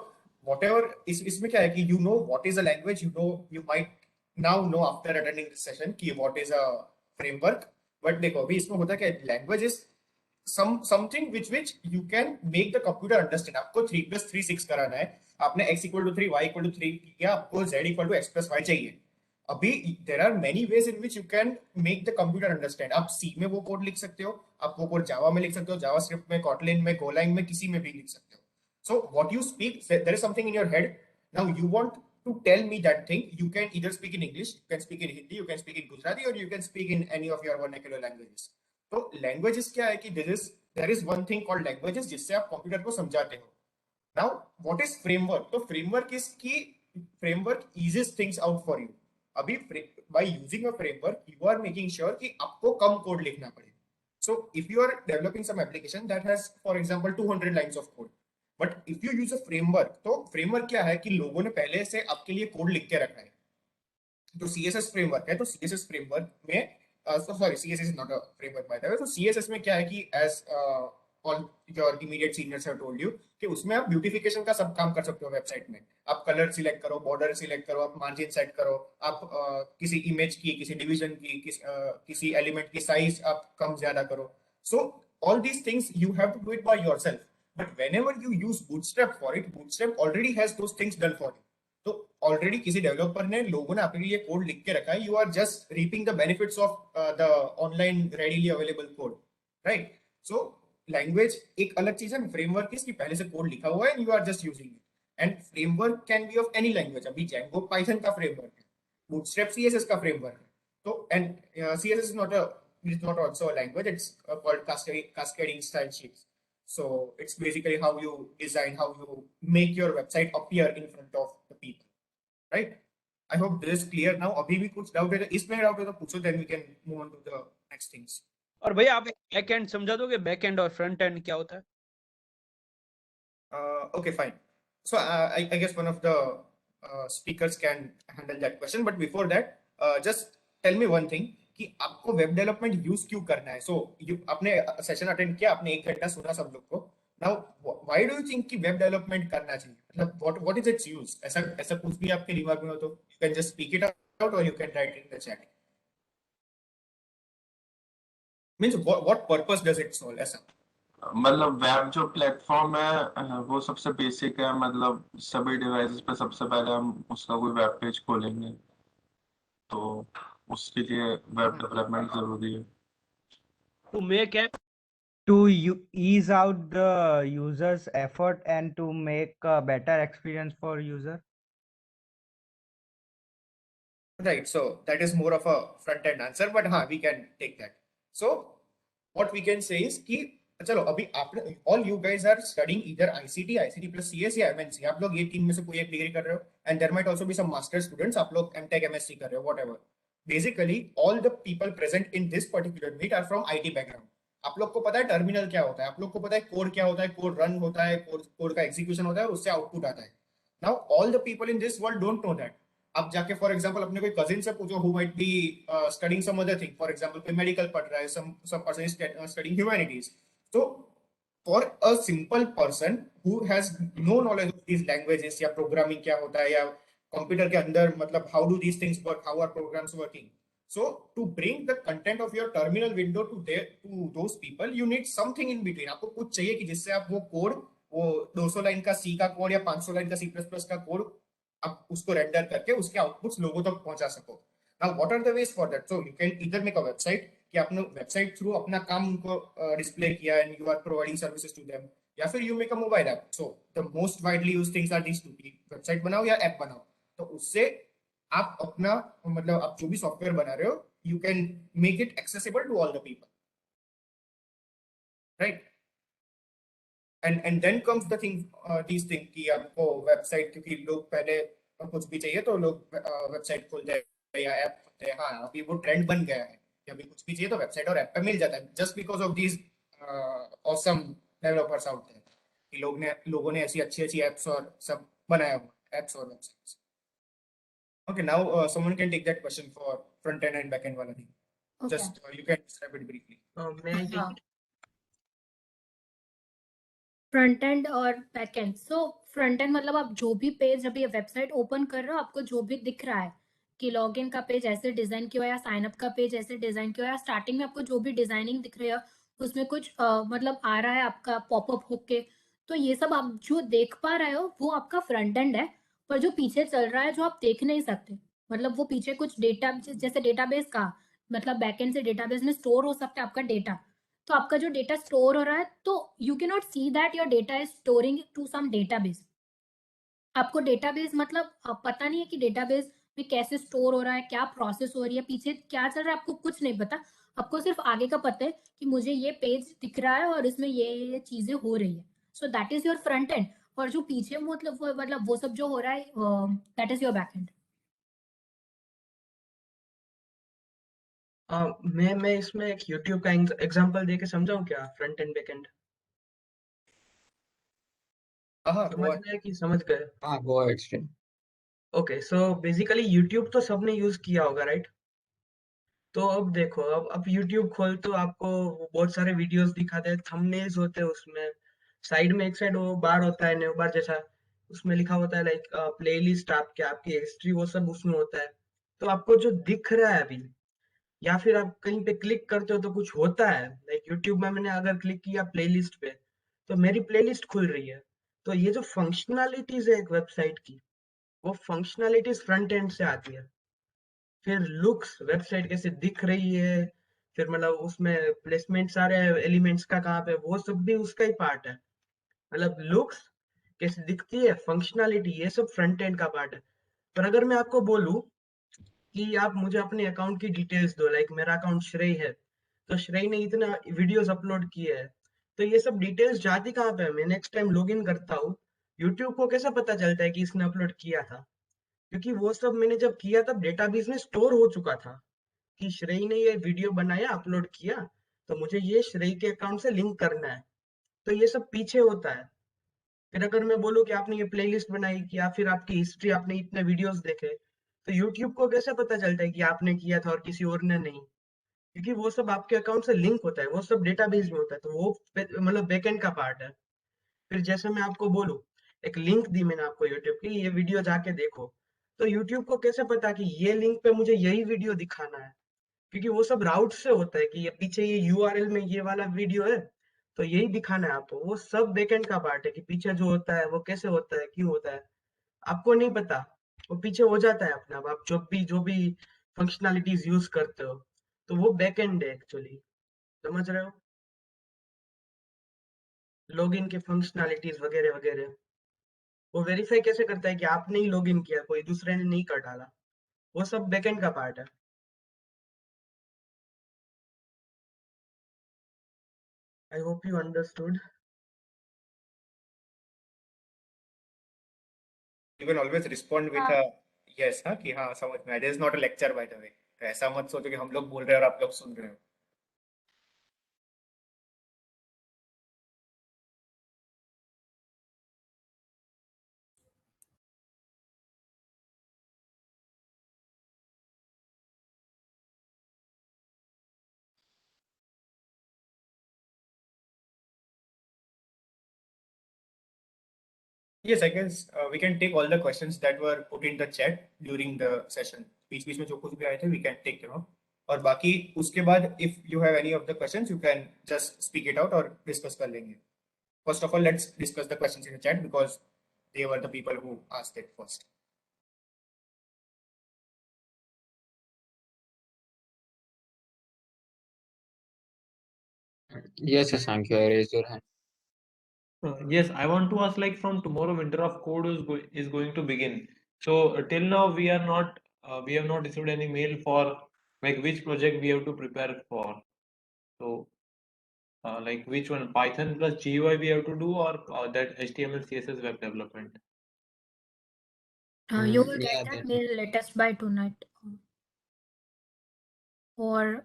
whatever इसमें क्या है कि you know what is a language, you might now know after attending this session कि what is a framework. But देखो अभी इसमें होता है क्या, language is something which you can make the computer understand. आपको 3 + 3 6 कराना है, आपने x = 3 y = 3 किया, आपको z = x + y चाहिए. अभी there are many ways in which you can make the computer understand. आप C में वो कोड लिख सकते हो, आप वो कोड जावा में लिख सकते हो, जावास्क्रिप्ट में, कोटलिन में, गोलैंग में, किसी में भी लिख सकते हो. So what you speak, there is something in your head. Now you want to tell me that thing. You can either speak in English, you can speak in Hindi, you can speak in Gujarati, or you can speak in any of your vernacular languages. So languages क्या है कि there is one thing called languages जिससे आप computer को समझाते हो. Now what is framework? तो framework is कि framework eases things out for you. अभी by using a framework you are making sure कि आपको कम कोड लिखना पड़े. So if you are developing some application that has, for example, 200 lines of code, but if you use a framework, तो framework क्या है कि लोगों ने पहले से आपके लिए कोड लिख के रखा है. तो CSS फ्रेमवर्क है, तो CSS फ्रेमवर्क में sorry, CSS is not a framework by the way. तो CSS में क्या है कि as all your immediate seniors have told you कि उसमें आप ब्यूटिफिकेशन का सब काम कर सकते हो. वेबसाइट में आप कलर सिलेक्ट करो, बॉर्डर सिलेक्ट करो, आप मार्जिन सेट करो, आप किसी इमेज की, किसी डिवीजन की, किसी एलिमेंट की साइज आप कम ज्यादा करो. So all these things you have to do it by yourself. But whenever you use Bootstrap for it, Bootstrap already has those things done for you. तो ऑलरेडी किसी डेवलपर ने, लोगों ने आपके लिए कोड लिख के रखा है. You are just reaping the benefits of the online readily available code, right? So language एक अलग चीज है, फ्रेमवर्क इसकी पहले से कोड लिखा हुआ है and you are just using it. And framework can be of any language. अभी Django पाइथन का फ्रेमवर्क है, Bootstrap CSS का फ्रेमवर्क है. तो and CSS is not also a language. It's called cascading style sheets. So it's basically how you design, how you make your website appear in front of the people, right? I hope this is clear now. अभी भी कुछ doubt है, इसमें doubt है तो पूछो, then we can move on to the next things. और भैया आप बैक एंड समझा दोगे, बैक एंड और फ्रंट एंड क्या होता है? Okay, fine. So I guess one of the speakers can handle that question. But before that, just tell me one thing कि आपको वेब डेवलपमेंट यूज क्यों करना है. सो आपने सेशन अटेंड किया, आपने 1 घंटा सुना सब लोग को. Now why do you think कि वेब डेवलपमेंट करना चाहिए? मतलब व्हाट इज इट्स यूज? ऐसा कुछ भी आपके दिमाग में हो तो you can just speak it out और you can write in the chat. Means what purpose does it solve? ऐसा मतलब वेब जो प्लेटफॉर्म है वो सबसे बेसिक है. मतलब सभी डिवाइसेस पे सबसे पहले हम उसका कोई वेब पेज खोलेंगे तो उसके लिए वेब डेवलपमेंट जरूरी है. To make app, to ease out the user's effort and to make a better experience for user. Right, so that is more of a front end answer, but हाँ, we can take that. So what we can say is कि चलो अभी आपने all you guys are studying either ICT plus CS या MNC. आप लोग ये 3 में से कोई एक डिग्री कर रहे हो, and there might also be some master students. आप लोग MTech MSc कर रहे हो, whatever. Basically all the people present in this particular meet are from IT background. आप लोग को पता है टर्मिनल क्या होता है, आप लोग को पता है कोड क्या होता है, कोड रन होता है, कोड का एग्जीक्यूशन होता है और उससे आउटपुट आता है. Now all the people in this world don't know that. आप जाके फॉर एग्जांपल अपने कोई कजिन से पूछो who might be studying some other thing, for example कोई मेडिकल पढ़ रहा है, some person is studying humanities. तो for a simple person who has no knowledge of these languages या प्रोग्रामिंग क्या होता है या कंप्यूटर के अंदर मतलब how do these things work, how are programs working. So to bring the content of your terminal window to those people, you need something in between. आपको कुछ चाहिए कि जिससे आप वो कोड, वो 200 लाइन का C का कोड या 500 लाइन का C++ का कोड आप उसको रेंडर करके उसके आउटपुट्स लोगों तक पहुंचा सको. Now what are the ways for that? So you can either make a website कि आपने वेबसाइट थ्रू अपना काम उनको डिस्प्ले किया and you are providing services to them, या फिर you make a mobile app. So the most widely used things are these two, website बनाओ या ऐप बनाओ. तो उससे आप अपना मतलब आप जो भी सॉफ्टवेयर बना रहे हो you can make it accessible to all the people, right? And then comes the thing this thing कि आपको वेबसाइट, क्योंकि लोग पहले कुछ भी चाहिए तो लोग वेबसाइट खोलते हैं या ऐप खोलते हैं. हाँ, अभी वो ट्रेंड बन गया है कि अभी कुछ भी चाहिए तो वेबसाइट और ऐप पे मिल जाता है, just because of these awesome developers out there. कि लोगों ने ऐसी अच्छी एप्स और सब बनाया हुआ एप्स और websites. Okay, now someone can take that question for front end and back end wala thing. Okay. Just you can describe it briefly. May I take it? Front end और back end. So front end मतलब आप जो भी page अभी website open कर रहे हो आपको जो भी दिख रहा है कि लॉगिन का पेज ऐसे डिजाइन किया या साइन अप का पेज ऐसे डिजाइन किया या स्टार्टिंग में आपको जो भी डिजाइनिंग दिख रही है उसमें कुछ मतलब आ रहा है आपका पॉपअप हुक के, तो ये सब आप जो देख पा रहे हो वो आपका फ्रंट एंड है. पर जो पीछे चल रहा है जो आप देख नहीं सकते, मतलब वो पीछे कुछ डेटा जैसे डेटाबेस का मतलब बैकएंड से डेटाबेस में स्टोर हो सकता है आपका डेटा, तो आपका जो डेटा स्टोर हो रहा है तो you can not see that your data is storing to some database. आपको डेटाबेस मतलब पता नहीं है कि डेटाबेस में कैसे स्टोर हो रहा है, क्या प्रोसेस हो रही है, पीछे क्या चल रहा है, आपको कुछ नहीं पता. आपको सिर्फ आगे का पता है कि मुझे ये पेज दिख रहा है और इसमें ये चीजें हो रही है. So that is your front end. और जो पीछे मतलब वो सब जो हो रहा है that is your back and. मैं इसमें एक YouTube का एग्जांपल देके समझाऊं क्या फ्रंट एंड बैक एंड? समझ में है कि समझ गए? हाँ, go ahead, Srin. Okay, so basically YouTube तो सबने यूज किया होगा, राइट? तो अब देखो, अब YouTube खोल तो आपको बहुत सारे वीडियोस दिखाते हैं, थंबनेल्स होते हैं उसमें, साइड में एक साइड वो बार होता है, न्यू बार जैसा, उसमें लिखा होता है लाइक प्लेलिस्ट, आपकी हिस्ट्री, वो सब उसमें होता है. तो आपको जो दिख रहा है अभी, या फिर आप कहीं पे क्लिक करते हो तो कुछ होता है, लाइक YouTube में मैंने अगर क्लिक किया प्लेलिस्ट पे तो मेरी प्लेलिस्ट खुल रही है. तो ये जो फंक्शनैलिटीज है एक वेबसाइट की, वो फंक्शनैलिटीज फ्रंट एंड से आती है. फिर लुक्स, वेबसाइट कैसे दिख रही है, फिर मतलब उसमें प्लेसमेंट सारे एलिमेंट्स का कहाँ पे, वो सब भी उसका ही पार्ट है. मतलब लुक्स कैसे दिखती है, फंक्शनैलिटी, ये सब फ्रंट एंड का पार्ट है. पर अगर मैं आपको बोलूं कि आप मुझे अपने अकाउंट की डिटेल्स दो, लाइक मेरा अकाउंट श्रेय है, तो श्रेय ने इतना वीडियोस अपलोड किए हैं, तो ये सब डिटेल्स जाती कहाँ पे है? मैं नेक्स्ट टाइम लॉगिन करता हूँ, यूट्यूब को कैसे पता चलता है कि इसने अपलोड किया था? क्योंकि वो सब मैंने जब किया तब डेटाबेस में स्टोर हो चुका था कि श्रेय ने ये वीडियो बनाया, अपलोड किया, तो मुझे ये श्रेय के अकाउंट से लिंक करना है. तो ये सब पीछे होता है. फिर अगर मैं बोलूँ कि आपने ये प्लेलिस्ट बनाई या फिर आपकी हिस्ट्री, आपने इतने वीडियोस देखे, तो यूट्यूब को कैसे पता चलता है कि आपने किया था और किसी और ने नहीं? क्योंकि वो सब आपके अकाउंट से लिंक होता है, वो सब डेटाबेस में होता है, तो वो मतलब बैकएंड का पार्ट है. फिर जैसे मैं आपको बोलूँ, एक लिंक दी मैंने आपको यूट्यूब की, ये वीडियो जाके देखो, तो यूट्यूब को कैसे पता कि ये लिंक पे मुझे यही वीडियो दिखाना है? क्योंकि वो सब राउट से होता है कि ये पीछे ये यूआरएल में ये वाला वीडियो है, तो यही दिखाना है आपको. वो सब बैकएंड का पार्ट है कि पीछे जो होता है वो कैसे होता है, क्यों होता है, आपको नहीं पता, वो पीछे हो जाता है अपने आप जो भी फंक्शनैलिटीज यूज करते हो, तो वो बैकएंड है एक्चुअली. समझ रहे हो? लॉगिन के फंक्शनैलिटीज वगैरह वगैरह, वो वेरीफाई कैसे करता है कि आपने ही लॉगिन किया, कोई दूसरे ने नहीं कर डाला? वो सब बैकएंड का पार्ट है. I hope you understood. You can always respond with a yes, हाँ कि हाँ समझ में. It is not a lecture by the way. तो ऐसा मत सोचो कि हम लोग बोल रहे हैं और आप लोग सुन रहे हो. Yes, I guess we can take all the questions that were put in the chat during the session. बीच में जो कुछ भी आए थे, we can take them out. और बाकी उसके बाद if you have any of the questions, you can just speak it out और discuss कर लेंगे. First of all, let's discuss the questions in the chat because they were the people who asked it first. Yes, Shashank, you raised your hand. Yes, I want to ask, like, from tomorrow winter of code is going to begin. So till now we are not we have not received any mail for like which project we have to prepare for. So like which one, Python plus GUI we have to do, or that HTML CSS web development? You will Yeah, get that mail latest by tonight or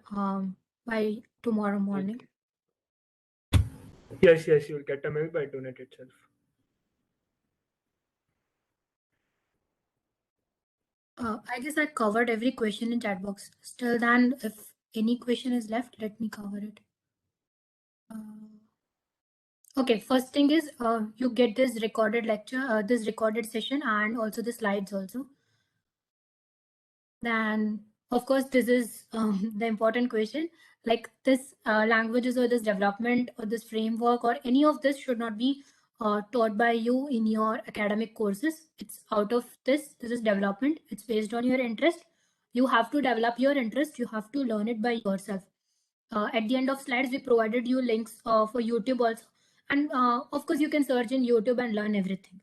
by tomorrow morning. Yes, you'll get a mail by donate itself. I guess I covered every question in chat box. Still then, if any question is left, let me cover it. Okay, first thing is you get this recorded lecture, this recorded session, and also the slides also. Then, of course, this is the important question. Like this languages or this development or this framework or any of this should not be taught by you in your academic courses. It's out of this. This is development. It's based on your interest. You have to develop your interest. You have to learn it by yourself. At the end of slides, we provided you links for YouTube also. And of course, you can search in YouTube and learn everything.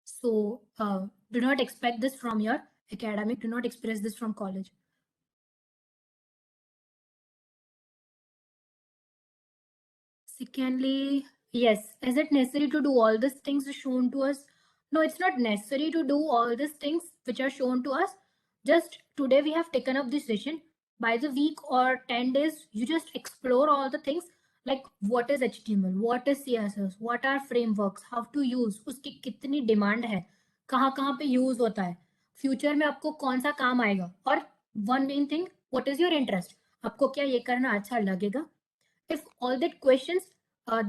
So do not expect this from your academic. Do not express this from college. Secondly, yes, is it necessary to do all these things shown to us? No, it's not necessary to do all these things which are shown to us. Just today we have taken up this session. By the week or 10 days, you just explore all the things like what is HTML, what is CSS, what are frameworks, how to use, उसकी कितनी demand है, कहाँ कहाँ पे use होता है, future में आपको कौन सा काम आएगा, और one main thing, what is your interest, आपको क्या ये करना अच्छा लगेगा. If all that questions,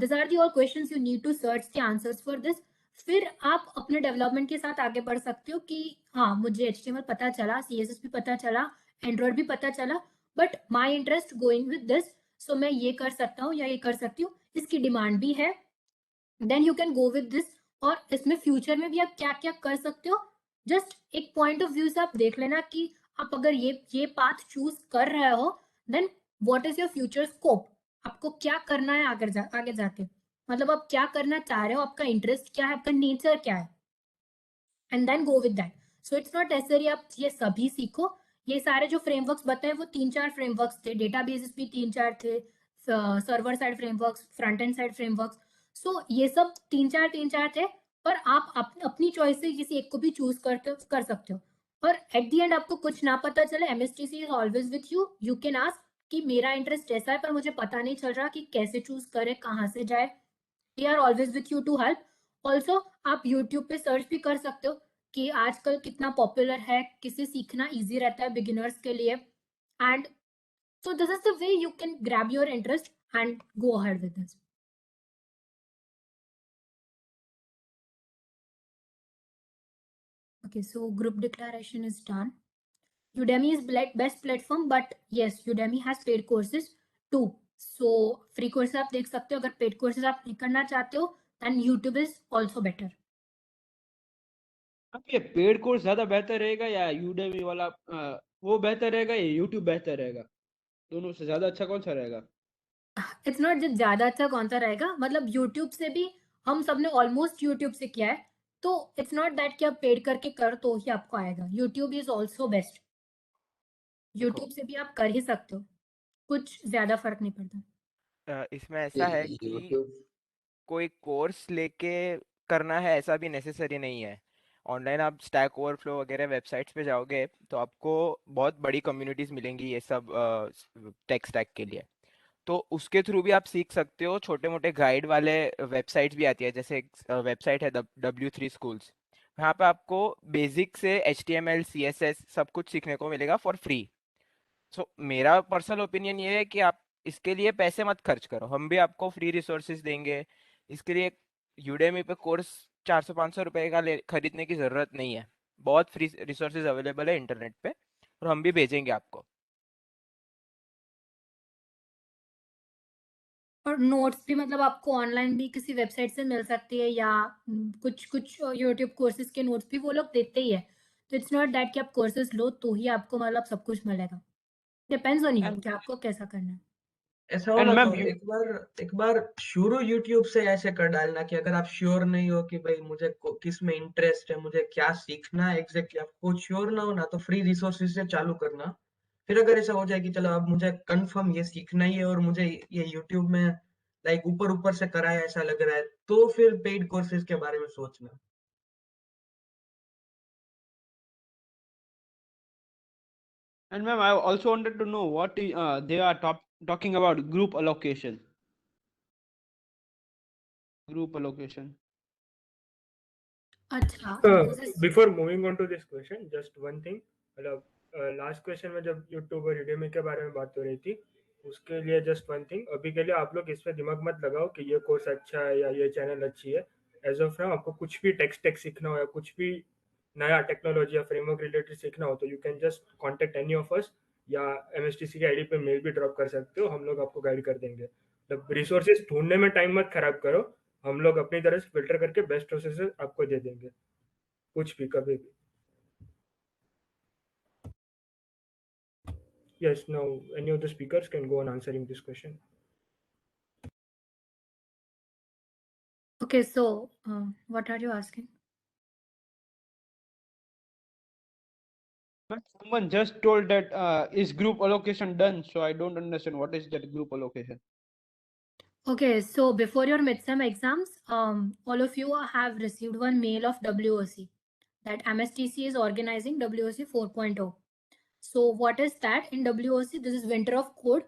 these are the all questions you need to search the answers for this. फिर आप अपने डेवलपमेंट के साथ आगे बढ़ सकते हो कि हाँ मुझे HTML पता चला, CSS भी पता चला, एंड्रॉइड भी पता चला, but my interest going with this, so मैं ये कर सकता हूँ या ये कर सकती हूँ, इसकी डिमांड भी है, then you can go with this. और इसमें फ्यूचर में भी आप क्या क्या कर सकते हो, जस्ट एक पॉइंट ऑफ व्यू से आप देख लेना कि आप अगर ये पाथ चूज कर रहे हो, then what is your future scope, आपको क्या करना है आगे जाके, मतलब आप क्या करना चाह रहे हो, आपका इंटरेस्ट क्या है, आपका नेचर क्या है, and then go with that. So it's not necessary आप ये सभी सीखो. ये सारे जो फ्रेमवर्क्स बताए वो 3-4 फ्रेमवर्क्स थे, डेटाबेसेस भी 3-4 थे, server side frameworks, front end side frameworks. So ये सब 3-4 थे, पर आप अपनी चॉइस से किसी एक को भी चूज कर सकते हो. और एट द एंड आपको कुछ ना पता चले, MSTC is always with you. You can ask कि मेरा इंटरेस्ट ऐसा है पर मुझे पता नहीं चल रहा कि कैसे चूज करें, कहाँ से जाए. We are always with you to help. Also आप यूट्यूब पे सर्च भी कर सकते हो कि आजकल कितना पॉपुलर है, किसे सीखना इजी रहता है बिगिनर्स के लिए. And so this is the way you can grab your interest and go ahead with this. Okay, so group declaration is done. Udemy is best platform, but yes, Udemy has paid courses too. So free courses आप देख सकते हो. अगर paid courses आप नहीं करना चाहते हो, then YouTube is also better. ये पेड कोर्स ज्यादा बेहतर रहेगा या यूडेमी वाला वो बेहतर रहेगा या यूट्यूब बेहतर रहेगा, दोनों से ज्यादा अच्छा कौन सा रहेगा? इट्स नॉट जस्ट ज्यादा अच्छा कौन सा रहेगा, मतलब यूट्यूब से भी हम सबने ऑलमोस्ट यूट्यूब से किया है, तो इट्स नॉट दैट कि आप पेड करके कर तो ही आपको आएगा. YouTube is also best. YouTube से भी आप कर ही सकते हो, कुछ ज्यादा फर्क नहीं पड़ता. इसमें ऐसा है कि यूट्यूब कोई कोर्स लेके करना है ऐसा भी नेसेसरी नहीं है. ऑनलाइन आप स्टैक ओवरफ्लो वगैरह वेबसाइट्स पे जाओगे तो आपको बहुत बड़ी कम्युनिटीज मिलेंगी ये सब टेक स्टैक के लिए. तो उसके थ्रू भी आप सीख सकते हो. छोटे मोटे गाइड वाले वेबसाइट्स भी आती है, जैसे एक वेबसाइट है W3 स्कूल्स. वहाँ पे आपको बेसिक से HTML CSS सब कुछ सीखने को मिलेगा फॉर फ्री. सो मेरा पर्सनल ओपिनियन ये है कि आप इसके लिए पैसे मत खर्च करो, हम भी आपको फ्री रिसोर्सेज देंगे. इसके लिए यूडेमी पे कोर्स 400-500 रुपए का खरीदने की ज़रूरत नहीं है. बहुत फ्री रिसोर्सेज अवेलेबल है इंटरनेट पे और हम भी भेजेंगे आपको. और नोट्स भी मतलब आपको ऑनलाइन भी किसी वेबसाइट से मिल सकती है, या कुछ कुछ यूट्यूब कोर्सेज के नोट्स भी वो लोग देते ही है. तो इट्स नॉट दैट कि आप कोर्सेज लो तो ही आपको मतलब सब कुछ मिलेगा. डिपेंड्स ऑन यू कि आपको कैसा करना है. ऐसा हो एंड ना, मैम तो एक बार शुरू यूट्यूब से ऐसे कर डालना कि अगर आप श्योर नहीं हो कि भाई मुझे किस में इंटरेस्ट है, मुझे क्या सीखना है एग्जैक्टली, आपको श्योर ना हो ना, तो फ्री रिसोर्सेज से चालू करना. फिर अगर ऐसा हो जाए कि चलो अब मुझे कंफर्म ये सीखना ही है और मुझे ये यूट्यूब में लाइक ऊपर ऊपर से कराया ऐसा लग रहा है, तो फिर पेड कोर्सेज के बारे में सोचना. and ma'am I also wanted to know what they are talking about group allocation. group allocation. अच्छा, this is Before moving on to this question, just one thing, मतलब लास्ट क्वेश्चन में जब YouTube और Udemy के बारे में बात हो रही थी, उसके लिए जस्ट वन थिंग, अभी के लिए आप लोग इस पे दिमाग मत लगाओ कि ये कोर्स अच्छा है या ये चैनल अच्छी है. एज ऑफ नाउ आपको कुछ भी टेक सीखना हो या कुछ भी नया टेक्नोलॉजी या फ्रेमवर्क रिलेटेड सीखना हो तो you can just contact any of us या MSTC की आईडी पे मेल भी ड्रॉप कर सकते हो, हम लोग आपको गाइड कर देंगे. मतलब रिसोर्सेज ढूंढने में टाइम मत खराब करो, हम लोग अपनी तरह से फिल्टर करके बेस्ट प्रोसेस आपको दे देंगे, कुछ भी कभी भी. Yes, now any of the speakers can go on answering this question. okay. So, what are you asking? But someone just told that is group allocation done, so I don't understand what is that group allocation. Okay, so before your midsem exams, all of you have received one mail of WOC that MSTC is organizing WOC 4.0. So what is that in WOC? This is Winter of Code.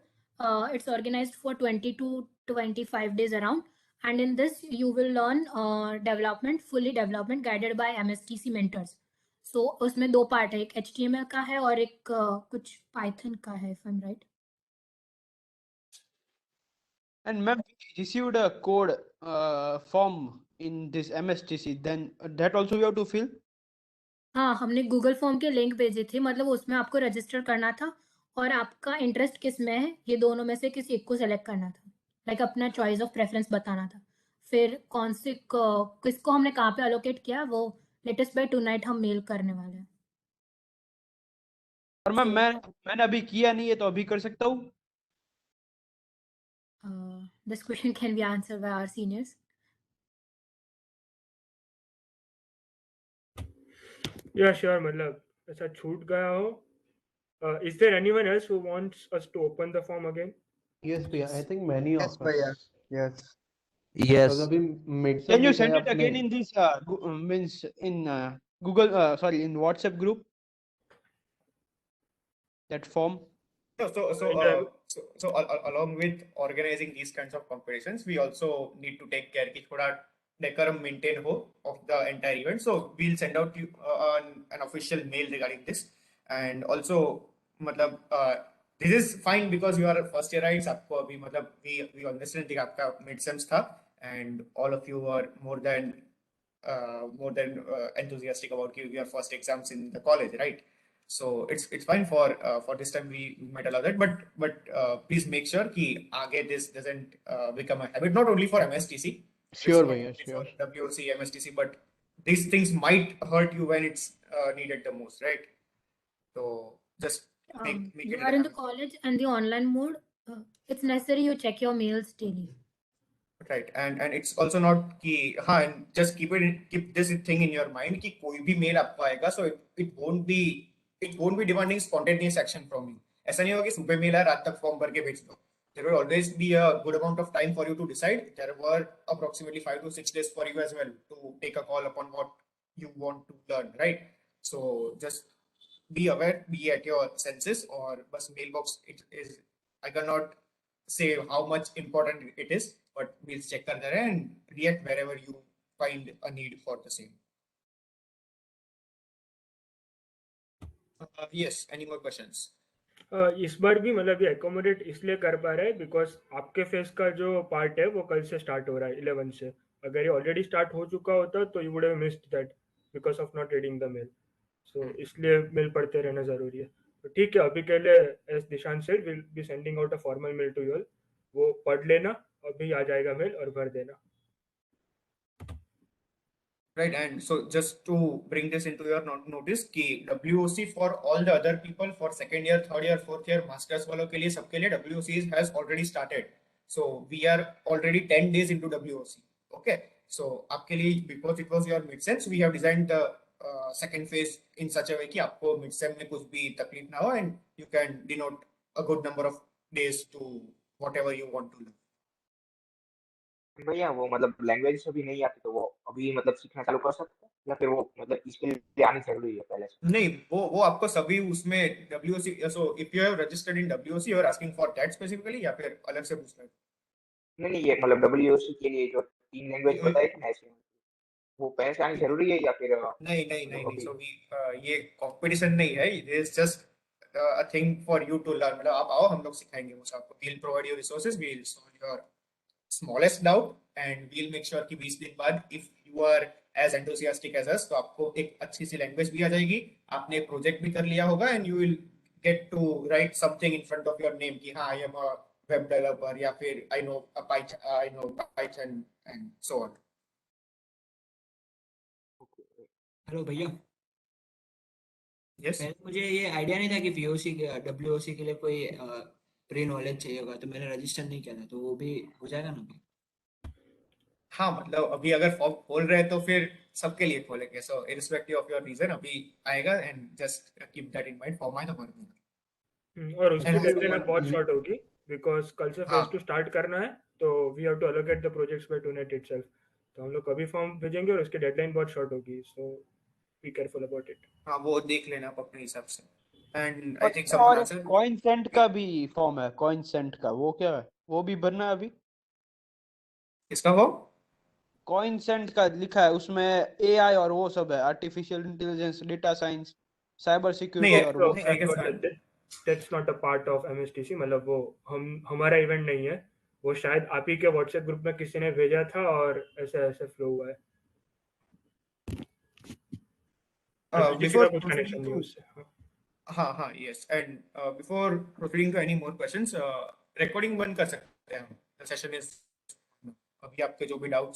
It's organized for 20 to 25 days around. And in this, you will learn fully development guided by MSTC mentors. So उसमें दो part है, एक HTML का है और एक कुछ Python का है, if I'm right. And ma'am, we received a code form in this MSTC, then that also you have to fill? हाँ, हमने गूगल फॉर्म के लिंक भेजी थी, मतलब उसमें आपको रजिस्टर करना था और आपका इंटरेस्ट किस में है ये दोनों में से किसी एक को सेलेक्ट करना था, लाइक अपना चॉइस ऑफ प्रेफरेंस बताना था. फिर कौन से किसको हमने कहाँ पे अलोकेट किया वो लेटेस्ट बाय टुनाइट हम मेल करने वाले हैं. और मैम मैंने अभी किया नहीं है तो अभी कर सकता हूँ? This question can be answered by our seniors. Yeah, sure. मतलब ऐसा छूट गया हो. Is there anyone else who wants us to open the form again? Yes, भैया. I think many Yes, of भैया. us. Yes. Yes. because अभी midterm Can you भी send गए it again अपने. in this means in Google sorry in WhatsApp group, that form? So along with organizing these kinds of competitions, we also need to take care कि थोड़ा decorum maintain हो of the entire event. So we'll send out you an official mail regarding this, and also मतलब this is fine because you are first year right. आपको अभी मतलब we understand कि आपका mid sems था and all of you are more than enthusiastic about your first exams in the college, right? So it's fine for this time we might allow that, but please make sure कि आगे this doesn't become a habit, not only for MSTC. Sure, not भैया, only sure. for WOC, MSTC, but these things might hurt you when it's needed the most, right? So just make You it are a in the habit. college and the online mode. It's necessary you check your mails daily. Right, and it's also not कि हाँ, and just keep this thing in your mind कि कोई भी mail आपको आएगा, so it won't be demanding spontaneous action from you. ऐसा नहीं होगा कि सुबह मेल आया रात तक फॉर्म भर के भेज दो. There will always be a good amount of time for you to decide. There were approximately 5 to 6 days for you as well to take a call upon what you want to learn, right? So just be aware, be at your senses, or bus mailbox it is. I cannot say how much important it is, but we'll check करते रहे and react wherever you find a need for the same. Yes, any more questions? इस बार भी मतलब ये accommodate इसलिए कर पा रहे हैं बिकॉज आपके फेस का जो पार्ट है वो कल से स्टार्ट हो रहा है 11 से. अगर ये ऑलरेडी स्टार्ट हो चुका होता तो you would have missed that because of not reading the mail. So इसलिए मेल पढ़ते रहना जरूरी है. तो ठीक है, अभी के लिए as Dishant said will be sending out a formal mail to you all. वो पढ़ लेना, अभी आ जाएगा मेल और भर देना. Right, and so just to bring this into your notice कि WOC for all the other people for second year, third year, fourth year, masters वालों के लिए सबके लिए WOC has already started. So we are already 10 days into WOC. Okay, so आपके लिए because it was your mid sems, we have designed the second phase in such a way कि आपको mid sem में कुछ भी तकलीफ ना हो and you can denote a good number of days to whatever you want to learn. भैया वो मतलब लैंग्वेज अभी नहीं आती तो वो अभी मतलब सीखना चालू कर सकते हैं या फिर वो मतलब इसके लिए आनी जरूरी है पहले से? नहीं, वो आपको सभी उसमें WOC, so if you have registered in WOC you are asking for that specifically या फिर अलग से पूछना है? नहीं ये मतलब WOC के लिए जो 3 लैंग्वेज बताए थे ना HTML, वो पहले से आनी जरूरी है या फिर नहीं अभी? so ये कंपटीशन नहीं है, it is just a thing for you to learn. मतलब आप आओ, हम लोग सिखाएंगे वो आपको, we'll provide you resources, we'll solve your smallest doubt and we'll make sure कि 20 दिन बाद if you are as enthusiastic as us तो आपको एक अच्छी सी लैंग्वेज भी आ जाएगी, आपने एक प्रोजेक्ट भी कर लिया होगा and you will get to write something in front of your name कि हाँ I am a web developer या फिर I know Python and so on. Hello भैया, Yes. पहले मुझे ये आइडिया नहीं था कि पीओसी के डब्ल्यूओसी के लिए कोई प्री नॉलेज चाहिए होगा, तो मैंने रजिस्टर नहीं किया था, तो वो भी हो जाएगा ना? हाँ मतलब अभी अगर फॉर्म खोल रहे हैं तो फिर सबके लिए खोलेंगे, so irrespective of your region अभी आएगा and just keep that in mind for my the work. और उसकी And also डेडलाइन one- बहुत शॉर्ट होगी बिकॉज कल से हाँ फेज 2 स्टार्ट करना है, तो we have to allocate the projects by tonight itself. तो हम लोग कभी फॉर्म भेजेंगे और उसकी डेडलाइन बहुत शॉर्ट होगी, सो बी केयरफुल अबाउट इट। हाँ वो देख लेना आप अपने हिसाब से। एंड आई थिंक अच्छा, समवन और आंसर कॉइनसेंट का भी फॉर्म है, कॉइनसेंट का, वो क्या है, वो भी भरना है अभी? इसका वो कॉइनसेंट का लिखा है उसमें, एआई और वो सब है, artificial intelligence, data science, cyber नहीं सिक्योरिटी और वो। That's not a part of MSTC, मतलब वो हमारा इवेंट नहीं है, वो शायद आप ही के व्हाट्सएप ग्रुप में किसी ने भेजा था और ऐसे ऐसे फ्लो हुआ है। एमएसटीसी का बिफोर कुछ कनेक्शन प्रोसीडिंग नहीं है टू उससे। हाँ yes and before proceeding to any more questions, recording बंद कर सकते हैं हम, द सेशन इज, अभी आपके जो भी डाउट्स